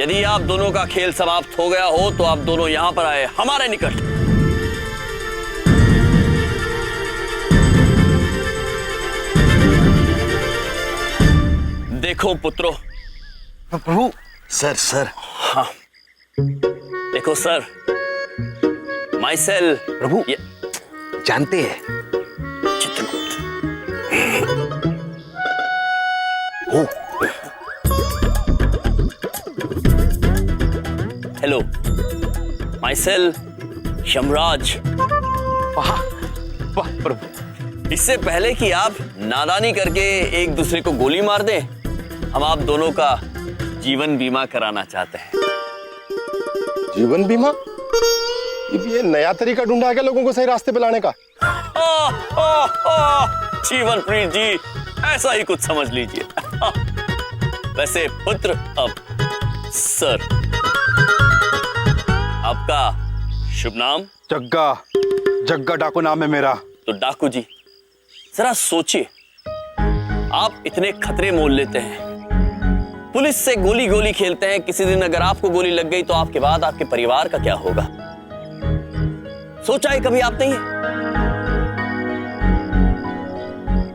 यदि आप दोनों का खेल समाप्त हो गया हो तो आप दोनों यहां पर आए हमारे निकट। देखो पुत्रों। प्रभु। Sir sir. हाँ देखो सर, माइसेल। प्रभु ये जानते हैं। चित्रगुप्त। हो हेलो माइसेल यमराज। वाह वाह प्रभु। इससे पहले कि आप नादानी करके एक दूसरे को गोली मार दें, हम आप दोनों का जीवन बीमा कराना चाहते हैं। जीवन बीमा? ये नया तरीका ढूंढा है क्या लोगों को सही रास्ते पे लाने का? जीवनप्रीत जी, ऐसा ही कुछ समझ लीजिए। वैसे पुत्र, अब सर, आपका शुभ नाम? जग्गा। जग्गा डाकू नाम है मेरा। तो डाकू जी, जरा सोचिए, आप इतने खतरे मोल लेते हैं, पुलिस से गोली गोली खेलते हैं। किसी दिन अगर आपको गोली लग गई तो आपके बाद आपके परिवार का क्या होगा? सोचा है कभी आपने ये?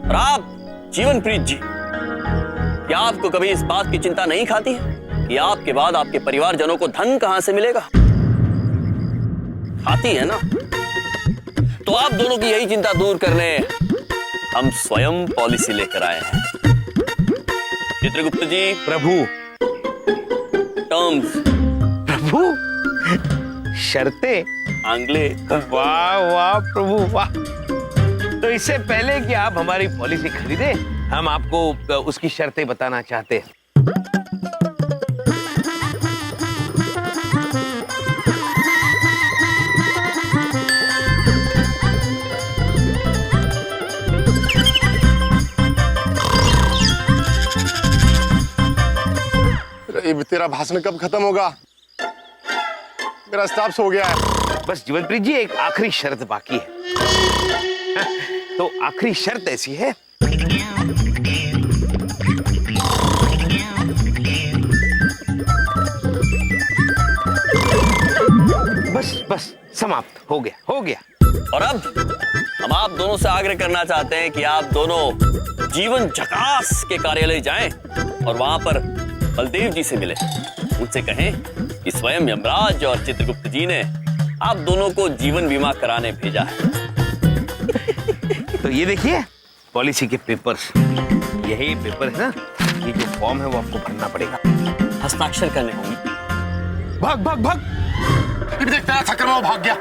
और आप जीवनप्रीत जी, क्या आपको कभी इस बात की चिंता नहीं खाती है कि आपके बाद आपके परिवारजनों को धन कहां से मिलेगा? खाती है ना? तो आप दोनों की यही चिंता दूर करने हम स्वयं पॉलिसी लेकर आए हैं। चित्रगुप्त जी। प्रभु। टर्म्स। प्रभु शर्तें। आंग्ले। वाह वाह प्रभु वाह। तो इससे पहले कि आप हमारी पॉलिसी खरीदें, हम आपको उसकी शर्तें बताना चाहते हैं। ये तेरा भाषण कब खत्म होगा? मेरा स्टाफ सो गया है। बस जीवनप्रीत जी, एक आखिरी शर्त बाकी है। तो आखिरी शर्त ऐसी है, बस समाप्त हो गया। और अब हम आप दोनों से आग्रह करना चाहते हैं कि आप दोनों जीवन झकास के कार्यालय जाएं और वहां पर बलदेव जी से मिले। उनसे कहें कि स्वयं यमराज और चित्रगुप्त जी ने आप दोनों को जीवन बीमा कराने भेजा है। तो ये देखिए पॉलिसी के पेपर्स, यही पेपर है ना, ये जो फॉर्म है वो आपको भरना पड़ेगा, हस्ताक्षर करने होंगे। भाग। देखता है थकर वो भाग गया।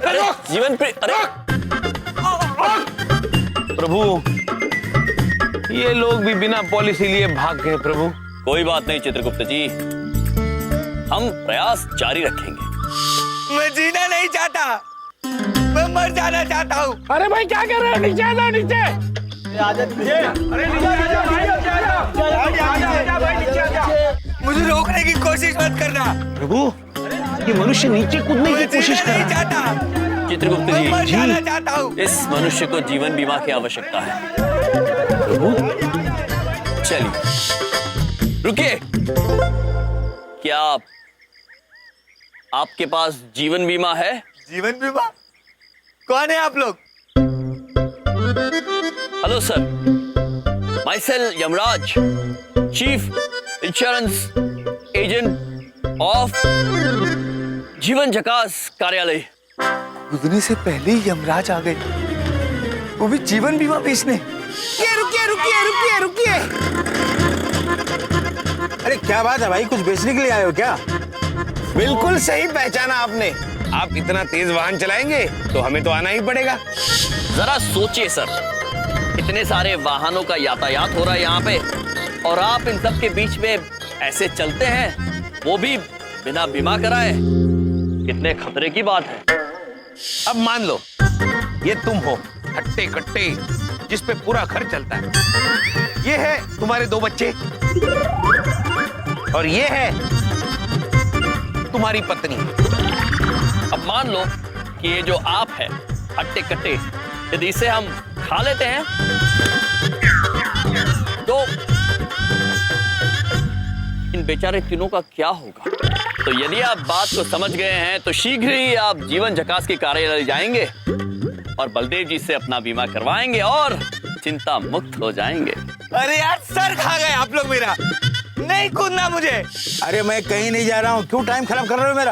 अरे जीवन अरे प्रभु, ये लोग भी बिना पॉलिसी लिए भाग गए प्रभु। कोई बात नहीं चित्रगुप्त जी, हम प्रयास जारी रखेंगे। मैं जीना नहीं चाहता, मैं मर जाना चाहता हूँ। अरे भाई क्या कर रहे हो? नीचे आ जाओ, नीचे। मुझे रोकने की कोशिश मत करना प्रभु, ये मनुष्य नीचे कूदने की कोशिश कर रहा है। चित्रगुप्त मैं मर जी, जाना चाहता हूँ। इस मनुष्य को जीवन बीमा की आवश्यकता है। चलिए रुकिए, क्या आपके पास जीवन बीमा है? जीवन बीमा? कौन है आप लोग? Hello sir, myself Yamraj, chief insurance agent of जीवन झकास कार्यालय। कूदने से पहले ही यमराज आ गए, वो भी जीवन बीमा बेचने। रुकिए। अरे क्या बात है भाई, कुछ बेचने के लिए आए हो क्या? बिल्कुल सही पहचाना आपने। आप इतना तेज वाहन चलाएंगे तो हमें तो आना ही पड़ेगा। जरा सोचिए सर, इतने सारे वाहनों का यातायात हो रहा है यहाँ पे, और आप इन सब के बीच में ऐसे चलते हैं, वो भी बिना बीमा कराए। कितने खतरे की बात है। अब मान लो ये तुम हो, हट्टे कट्टे, जिस पे पूरा घर चलता है। ये है तुम्हारे 2 बच्चे और ये है तुम्हारी पत्नी। अब मान लो कि ये जो आप है हट्टे कट्टे, यदि इसे हम खा लेते हैं तो इन बेचारे तीनों का क्या होगा? तो यदि आप बात को समझ गए हैं तो शीघ्र ही आप जीवन झकास के कार्यालय जाएंगे और बलदेव जी से अपना बीमा करवाएंगे और चिंता मुक्त हो जाएंगे। अरे यार, सर खा गए आप लोग मेरा। नहीं कूदना मुझे। अरे मैं कहीं नहीं जा रहा हूँ, क्यों टाइम खराब कर रहे हो मेरा?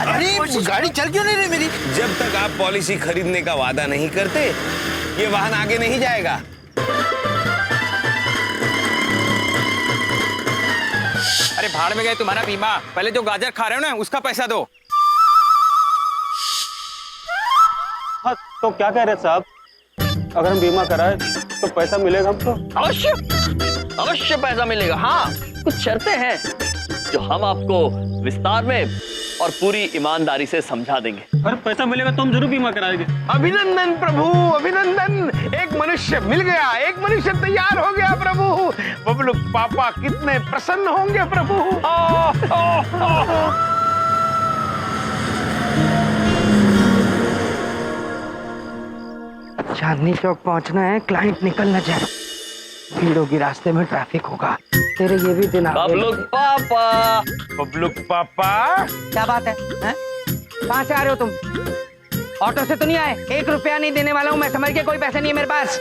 अरे गाड़ी चल क्यों नहीं रही मेरी? जब तक आप पॉलिसी खरीदने का वादा नहीं करते, ये वाहन आगे नहीं जाएगा। अरे भाड़ में गए तुम्हारा बीमा, पहले जो गाजर खा रहे हो ना उसका पैसा दो। हाँ, तो क्या कह रहे साहब, अगर हम बीमा कराए तो पैसा मिलेगा हमको? अवश्य पैसा मिलेगा। हाँ, कुछ शर्तें हैं जो हम आपको विस्तार में और पूरी ईमानदारी से समझा देंगे। अरे पैसा मिलेगा तो हम जरूर बीमा कराएंगे। अभिनंदन प्रभु, अभिनंदन। एक मनुष्य मिल गया, एक मनुष्य तैयार हो गया प्रभु। बबलू पापा कितने प्रसन्न होंगे प्रभु। चांदनी चौक पहुंचना है, क्लाइंट निकल न जाए, भीड़ होगी रास्ते में, ट्रैफिक होगा। तेरे ये भी दिन आ गए। बबलू पापा क्या बात है? कहाँ से आ रहे हो तुम? ऑटो से तो नहीं आए? 1 रुपया नहीं देने वाला हूँ मैं, समझ के। कोई पैसा नहीं है मेरे पास।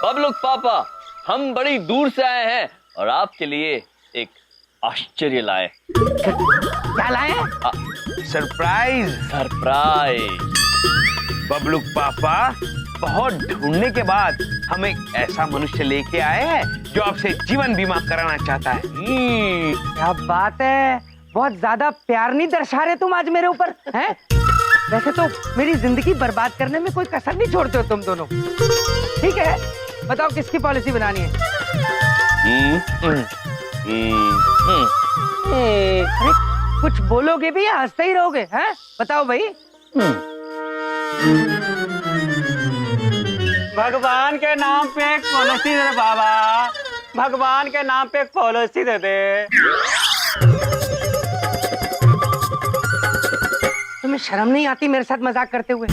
बबलू पापा, हम बड़ी दूर से आए हैं और आपके लिए एक आश्चर्य लाए। क्या लाए? सरप्राइज। बबलू पापा, बहुत ढूंढने के बाद हम एक ऐसा मनुष्य लेके आए हैं जो आपसे जीवन बीमा कराना चाहता है। क्या बात है, बहुत ज्यादा प्यार नहीं दर्शा रहे तुम आज मेरे ऊपर, हैं? वैसे तो मेरी जिंदगी बर्बाद करने में कोई कसर नहीं छोड़ते हो तुम दोनों। ठीक है, बताओ किसकी पॉलिसी बनानी है? अरे कुछ बोलोगे भी या हंसते ही रहोगे? हैं बताओ भाई। भगवान के नाम पे एक पॉलिसी दे दे बाबा, भगवान के नाम पे एक पॉलिसी दे दे। तुम्हें शर्म नहीं आती मेरे साथ मजाक करते हुए?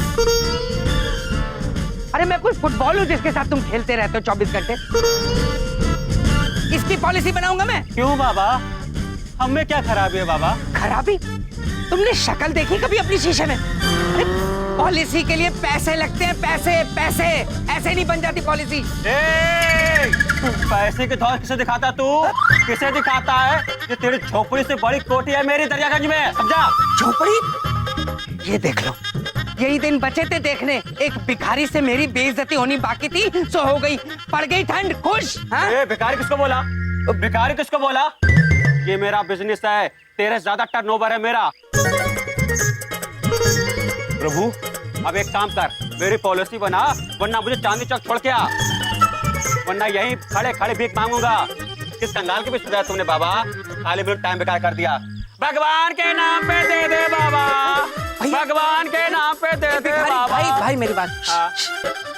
अरे मैं कोई फुटबॉल हूँ जिसके साथ तुम खेलते रहते हो 24 घंटे? इसकी पॉलिसी बनाऊंगा मैं? क्यों बाबा, हमें क्या खराबी है बाबा? खराबी? तुमने शक्ल देखी कभी अपनी शीशे में? अरे पॉलिसी के लिए पैसे लगते हैं, पैसे पैसे, ऐसे नहीं बन जाती पॉलिसी। पैसे की दौड़ किसे दिखाता है तू? किसे दिखाता है? ये तेरी झोपड़ी से बड़ी कोठी है मेरी दरियागंज में, समझा? झोपड़ी? ये देख लो, यही दिन बचे थे देखने। एक भिखारी से मेरी बेइज्जती होनी बाकी थी, सो हो गई। पड़ गई ठंड, खुश? हाँ? भिखारी किसको बोला? भिखारी किसको बोला? ये मेरा बिजनेस है, तेरे ज्यादा टर्नओवर है मेरा। प्रभु अब एक काम कर, मेरी पॉलिसी बना, वरना मुझे चांदनी चौक छोड़ के आ, वरना यहीं खड़े खड़े भीख मांगूंगा। किस कंगाल के पीछे तुमने बाबा? खाली मेरा टाइम बेकार कर दिया। भगवान के नाम पे दे दे बाबा, भगवान के नाम पे दे दे बाबा। भाई मेरी बात,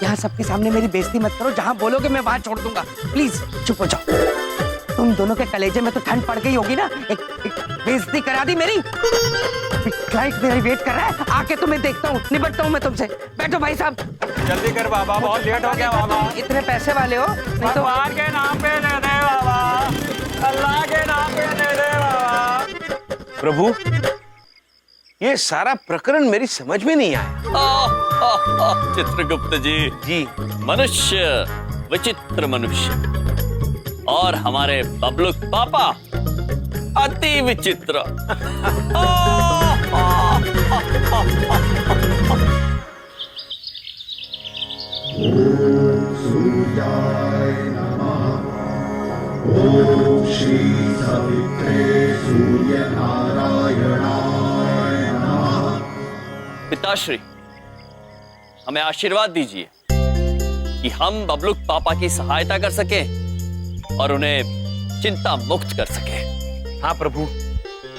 यहाँ सबके सामने मेरी बेइज्जती मत करो। जहाँ बोलोगे मैं वहां छोड़ दूंगा। प्लीज चुप हो जाओ। तुम दोनों के कलेजे में तो ठंड पड़ गई होगी ना। एक बेइज्जती करा दी मेरी। फ्लाइट मेरी वेट कर रहा है, आके तुम्हें देखता हूँ, निपटता हूँ मैं तुमसे। बैठो भाई साहब, जल्दी कर बाबा, बहुत लेट हो गया बाबा। इतने पैसे वाले हो नहीं तो। भगवान के नाम पे दे दे बाबा, अल्लाह के नाम पे दे दे बाबा। प्रभु ये सारा प्रकरण मेरी समझ में नहीं आया। चित्रगुप्त जी, मनुष्य विचित्र मनुष्य, और हमारे बबलू पापा अति विचित्र। पिताश्री, हमें आशीर्वाद दीजिए कि हम बबलू पापा की सहायता कर सके और उन्हें चिंता मुक्त कर सके। हाँ प्रभु,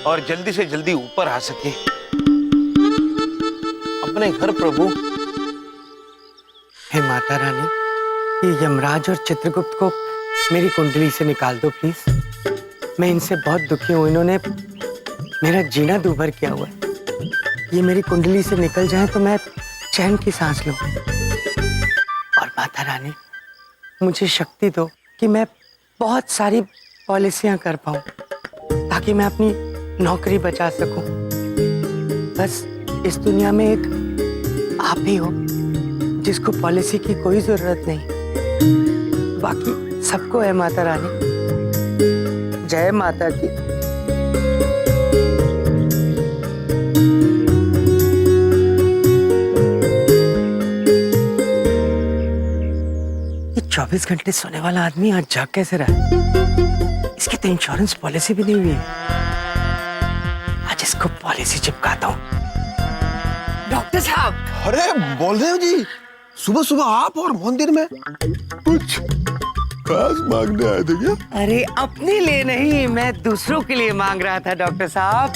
और जल्दी से जल्दी ऊपर आ सके अपने घर। प्रभु हे माता रानी, ये यमराज और चित्रगुप्त को मेरी कुंडली से निकाल दो प्लीज। मैं इनसे बहुत दुखी हूँ, इन्होंने मेरा जीना दूभर किया हुआ है। ये मेरी कुंडली से निकल जाए तो मैं चैन की सांस लूं। और माता रानी मुझे शक्ति दो कि मैं बहुत सारी पॉलिसियां कर पाऊं, ताकि मैं अपनी नौकरी बचा सकूं। बस इस दुनिया में एक आप ही हो जिसको पॉलिसी की कोई जरूरत नहीं। बाकी सबको है माता रानी। जय माता की। ये 24 घंटे सोने वाला आदमी आज जाग कैसे रहा? इसकी तो इंश्योरेंस पॉलिसी भी नहीं हुई है। आज इसको पॉलिसी चिपकाता हूँ। डॉक्टर साहब। अरे बलदेव जी, सुबह सुबह आप और मंदिर में कुछ खास मांगने आए थे क्या? अरे अपने लिए नहीं, मैं दूसरों के लिए मांग रहा था डॉक्टर साहब।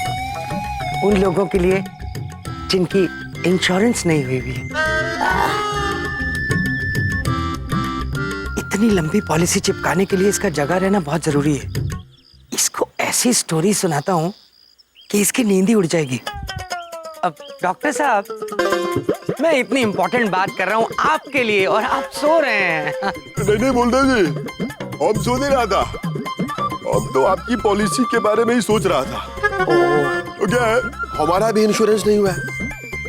उन लोगों के लिए जिनकी इंश्योरेंस नहीं हुई है। इतनी लंबी पॉलिसी चिपकाने के लिए इसका जगह रहना बहुत जरूरी है। इसको ऐसी स्टोरी सुनाता हूँ कि इसकी नींद ही उड़ जाएगी। अब डॉक्टर साहब, मैं इतनी इंपॉर्टेंट बात कर रहा हूँ आपके लिए और आप सो रहे हैं। नहीं बलदेव जी, हम सो नहीं रहा था, हम तो आपकी पॉलिसी के बारे में ही सोच रहा था। तो क्या है, हमारा भी इंश्योरेंस नहीं हुआ है,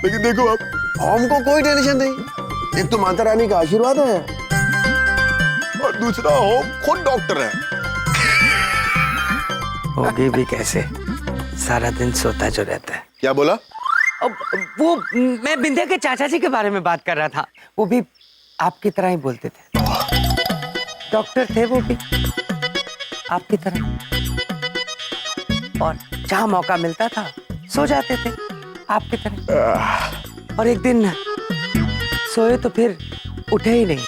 लेकिन देखो अब हमको कोई टेंशन नहीं। एक तो माता रानी का आशीर्वाद है और दूसरा हम खुद डॉक्टर है। होगी भी कैसे, सारा दिन सोता जो रहता है। क्या बोला? वो मैं बिंदिया के चाचा जी के बारे में बात कर रहा था। वो भी आपकी तरह ही बोलते थे, डॉक्टर थे वो भी आपकी तरह, और जहां मौका मिलता था सो जाते थे आपकी तरह। और एक दिन सोए तो फिर उठे ही नहीं।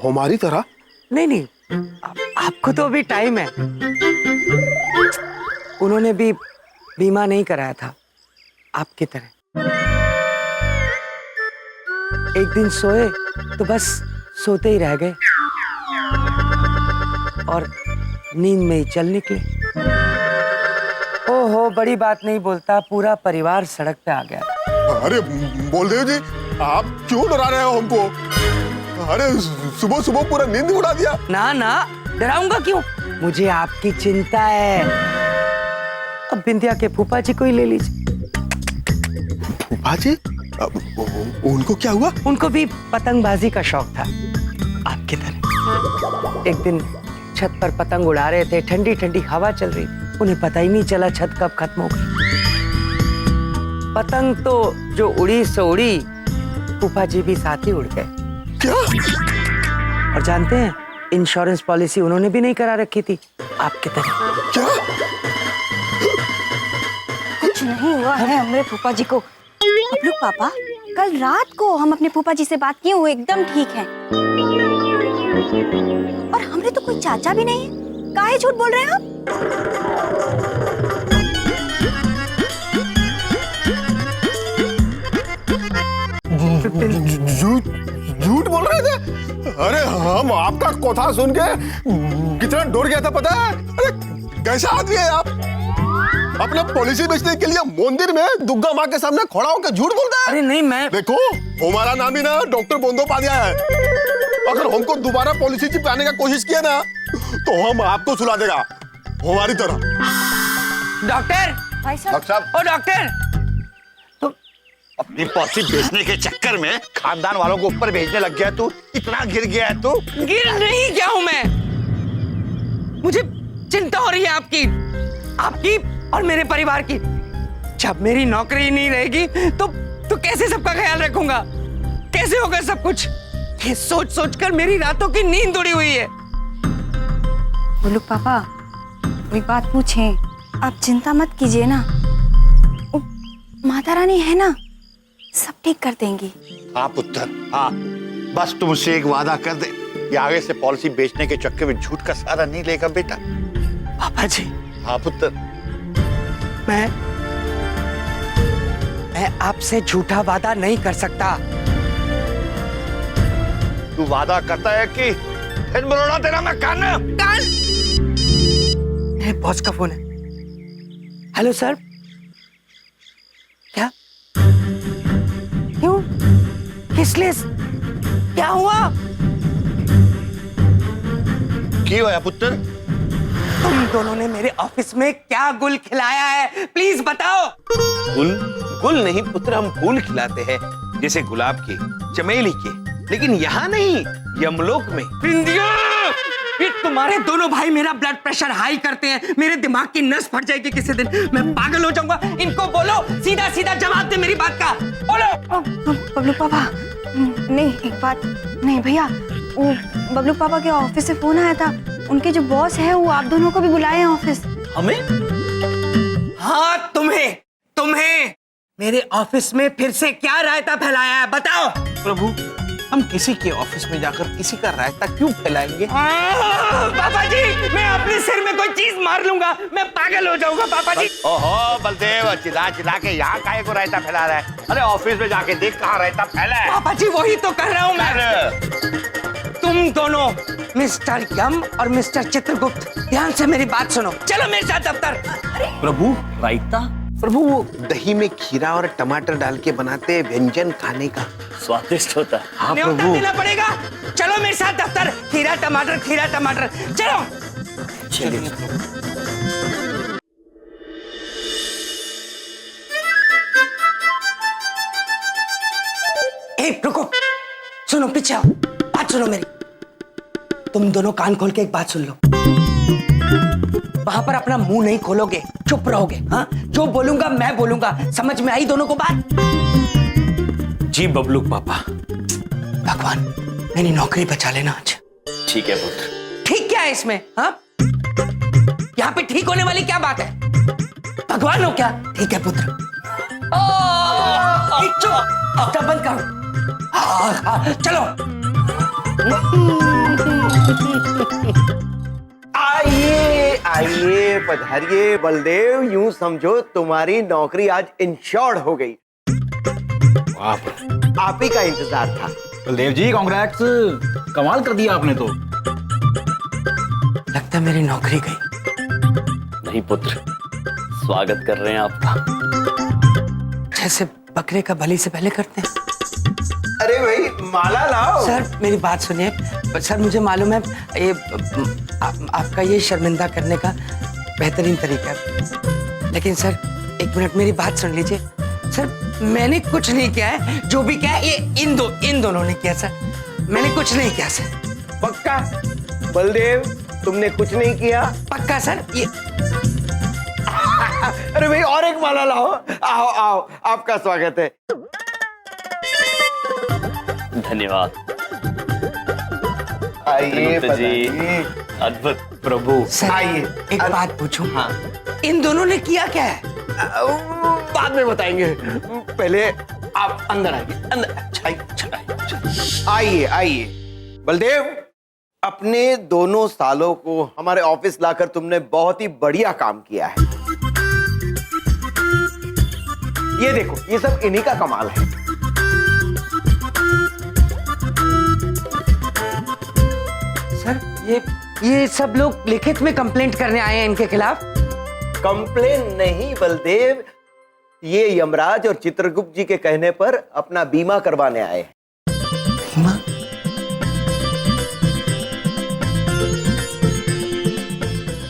हमारी तरह? नहीं, आपको तो अभी टाइम है। उन्होंने भी बीमा नहीं कराया था आपकी तरह। एक दिन सोए तो बस सोते ही रह गए और नींद में ही चल निकले। ओहो, बड़ी बात नहीं बोलता, पूरा परिवार सड़क पे आ गया। अरे बलदेव जी, आप क्यों डरा रहे हो हमको? अरे सुबह सुबह पूरा नींद उड़ा दिया। ना, डराऊंगा क्यों? मुझे आपकी चिंता है। अब बिंदिया के फूफा जी को ही ले लीजिए। फूफा जी? उनको क्या हुआ? उनको भी पतंगबाजी का शौक था आपकी तरह। एक दिन छत पर पतंग उड़ा रहे थे, ठंडी ठंडी हवा चल रही, उन्हें पता ही नहीं चला छत कब खत्म हो गई। पतंग तो जो उड़ी सो उड़ी, फूफा जी भी साथ ही उड़ गए। क्या? और जानते हैं, इंश्योरेंस पॉलिसी उन्होंने भी नहीं करा रखी थी आपकी तरह। क्या? कुछ नहीं हुआ है हमारे फूफा जी को। बबलू पापा, कल रात को हम अपने फूफा जी से बात किए, वो एकदम ठीक है। और हमने तो कोई चाचा भी नहीं है, काहे झूठ बोल रहे हैं आप? झूठ बोल रहे थे? अरे हम आपका कथा सुन के कितना डर गया था पता है? अरे कैसा आदमी है आप? अपना पॉलिसी बेचने के लिए मंदिर में दुर्गा माँ के सामने खड़ा होकर झूठ बोलता है। अरे नहीं, मैं देखो, हमारा नाम ही ना डॉक्टर बंदोपाध्याय है। अगर हमको दोबारा पॉलिसी चिपकाने का कोशिश किया ना तो हम आपको सुला देगा हमारी तरह। डॉक्टर भाई साहब, डॉक्टर साहब, ओ डॉक्टर, अपनी पॉलिसी बेचने के चक्कर में खानदान वालों को ऊपर भेजने लग गया तू। इतना गिर गया है तू। गिर नहीं गया हूं मैं। मुझे चिंता हो रही है आपकी और मेरे परिवार की। जब मेरी नौकरी नहीं रहेगी तो कैसे सबका ख्याल रखूंगा? कैसे होगा सब कुछ? ये सोच सोच कर मेरी रातों की नींद उड़ी हुई है। बोलू पापा, कोई बात पूछें? आप चिंता मत कीजिए ना, माता रानी है ना, सब ठीक कर देंगी। हाँ पुत्र, हाँ, बस तुम उससे एक वादा कर दे कि आगे से पॉलिसी बेचने के चक्कर में झूठ का सहारा नहीं लेगा बेटा। पापा जी, हाँ पुत्र, मैं आपसे झूठा वादा नहीं कर सकता। तू वादा करता है कि फिर बरोड़ा तेरा मैं कान। मेरे बॉस का फोन है। हेलो सर, क्या? क्यों? किस लिए? क्या हुआ? क्यों है पुत्र? तुम दोनों ने मेरे ऑफिस में क्या गुल खिलाया है? प्लीज बताओ। गुल नहीं पुत्र, हम फूल खिलाते हैं, जैसे गुलाब के, चमेली के, लेकिन यहाँ नहीं, यमलोक में। बिंदिया, ये तुम्हारे दोनों भाई मेरा ब्लड प्रेशर हाई करते हैं। मेरे दिमाग की नस फट जाएगी किसी दिन, मैं पागल हो जाऊंगा। इनको बोलो सीधा सीधा जवाब दे मेरी बात का। बोलो। बबलू पापा, नहीं, एक बात नहीं भैया, वो बबलू पापा के ऑफिस से फोन आया था, उनके जो बॉस है वो आप दोनों को भी बुलाए हैं ऑफिस। हमें? हाँ, तुम्हें मेरे ऑफिस में फिर से क्या रायता फैलाया है? बताओ। प्रभु, हम किसी के ऑफिस में जाकर किसी का रायता क्यों फैलाएंगे? पापा जी, मैं अपने सिर में कोई चीज मार लूंगा, मैं पागल हो जाऊंगा पापा जी। ओहो बलदेव, चिल्ला चिल्ला के यहाँ काहे को रायता फैला रहा है? अरे ऑफिस में जाके देख कहाँ रायता फैला है। पापा जी, वही तो कर रहा हूँ मैं। तुम दोनों, मिस्टर यम और मिस्टर चित्रगुप्त, ध्यान से मेरी बात सुनो। चलो मेरे साथ दफ्तर। प्रभु, रायता? प्रभु, वो दही में खीरा और टमाटर डाल के बनाते व्यंजन खाने का स्वादिष्ट होता है। हाँ न्योता प्रभु। देना पड़ेगा। चलो मेरे साथ दफ्तर। खीरा टमाटर, चलो। चलिए। रुको, सुनो, पीछे आओ, बात सुनो मेरी। तुम दोनों कान खोल के एक बात सुन लो। वहां पर अपना मुंह नहीं खोलोगे, चुप रहोगे। हाँ, जो बोलूंगा मैं बोलूंगा। समझ में आई दोनों को बात? जी बबलू पापा। भगवान, मेरी नौकरी बचा लेना आज। ठीक है पुत्र। ठीक क्या है इसमें? हाँ, यहाँ पे ठीक होने वाली क्या बात है? भगवान हो क्या? ठीक है पुत्र। चुप बंद करो। हाँ, चलो। आइए आइए पधारिए बलदेव, यूं समझो तुम्हारी नौकरी आज इंश्योर्ड हो गई। आप ही का इंतजार था। बलदेव जी कांग्रेट्स, कमाल कर दिया आपने तो। लगता है मेरी नौकरी गई। नहीं पुत्र, स्वागत कर रहे हैं आपका। जैसे बकरे का बलि से पहले करते हैं। अरे भाई माला लाओ। सर मेरी बात सुनिए। सर मुझे मालूम है ये आपका ये शर्मिंदा करने का बेहतरीन तरीका है, लेकिन सर एक मिनट मेरी बात सुन लीजिए। सर मैंने कुछ नहीं किया है, जो भी किया है ये इन दोनों ने किया। सर मैंने कुछ नहीं किया सर। पक्का बलदेव तुमने कुछ नहीं किया? पक्का सर। ये अरे भाई और एक माला लाओ। आओ आओ, आपका स्वागत है। धन्यवाद। आइए जी, पधारिए। अद्भुत। प्रभु सर आइए। एक बात पूछूं? हाँ। इन दोनों ने किया क्या है? बाद में बताएंगे, पहले आप अंदर आइए। अंदर आइए आइए। बलदेव, अपने दोनों सालों को हमारे ऑफिस लाकर तुमने बहुत ही बढ़िया काम किया है। ये देखो, ये सब इन्हीं का कमाल है। सर ये सब लोग लिखित में कंप्लेंट करने आए हैं इनके खिलाफ। कंप्लेन नहीं बलदेव, ये यमराज और चित्रगुप्त जी के कहने पर अपना बीमा करवाने आए हैं। बीमा?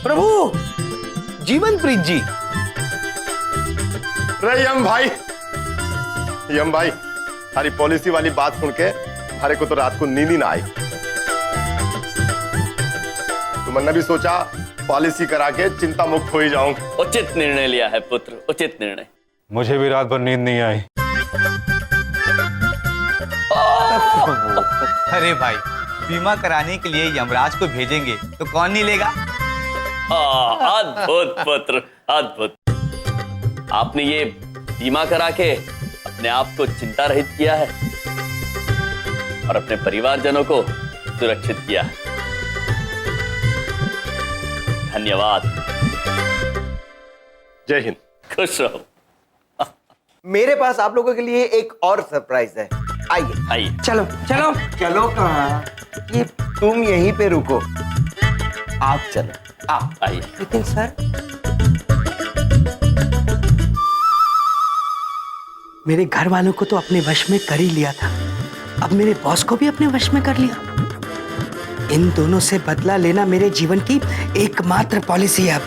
प्रभु, जीवन प्रीत जी। रे यम भाई, हमारी पॉलिसी वाली बात सुन के हमारे को तो रात को नींद ही ना आई। तुमने भी सोचा पॉलिसी करा के चिंता मुक्त हो ही जाऊंगा। उचित निर्णय लिया है पुत्र, उचित निर्णय। मुझे भी रात भर नींद नहीं आई। अरे भाई, बीमा कराने के लिए यमराज को भेजेंगे तो कौन नहीं लेगा? अद्भुत पुत्र, अद्भुत। आपने ये बीमा करा के अपने आप को चिंता रहित किया है और अपने परिवारजनों को सुरक्षित किया है। धन्यवाद। जय हिंद। खुश रहो। मेरे पास आप लोगों के लिए एक और सरप्राइज है। आइए आइए। चलो चलो। चलो कहाँ? ये तुम यहीं पे रुको, आप चलो। आइए। लेकिन सर मेरे घर वालों को तो अपने वश में कर ही लिया था, अब मेरे बॉस को भी अपने वश में कर लिया। इन दोनों से बदला लेना मेरे जीवन की एकमात्र पॉलिसी है अब।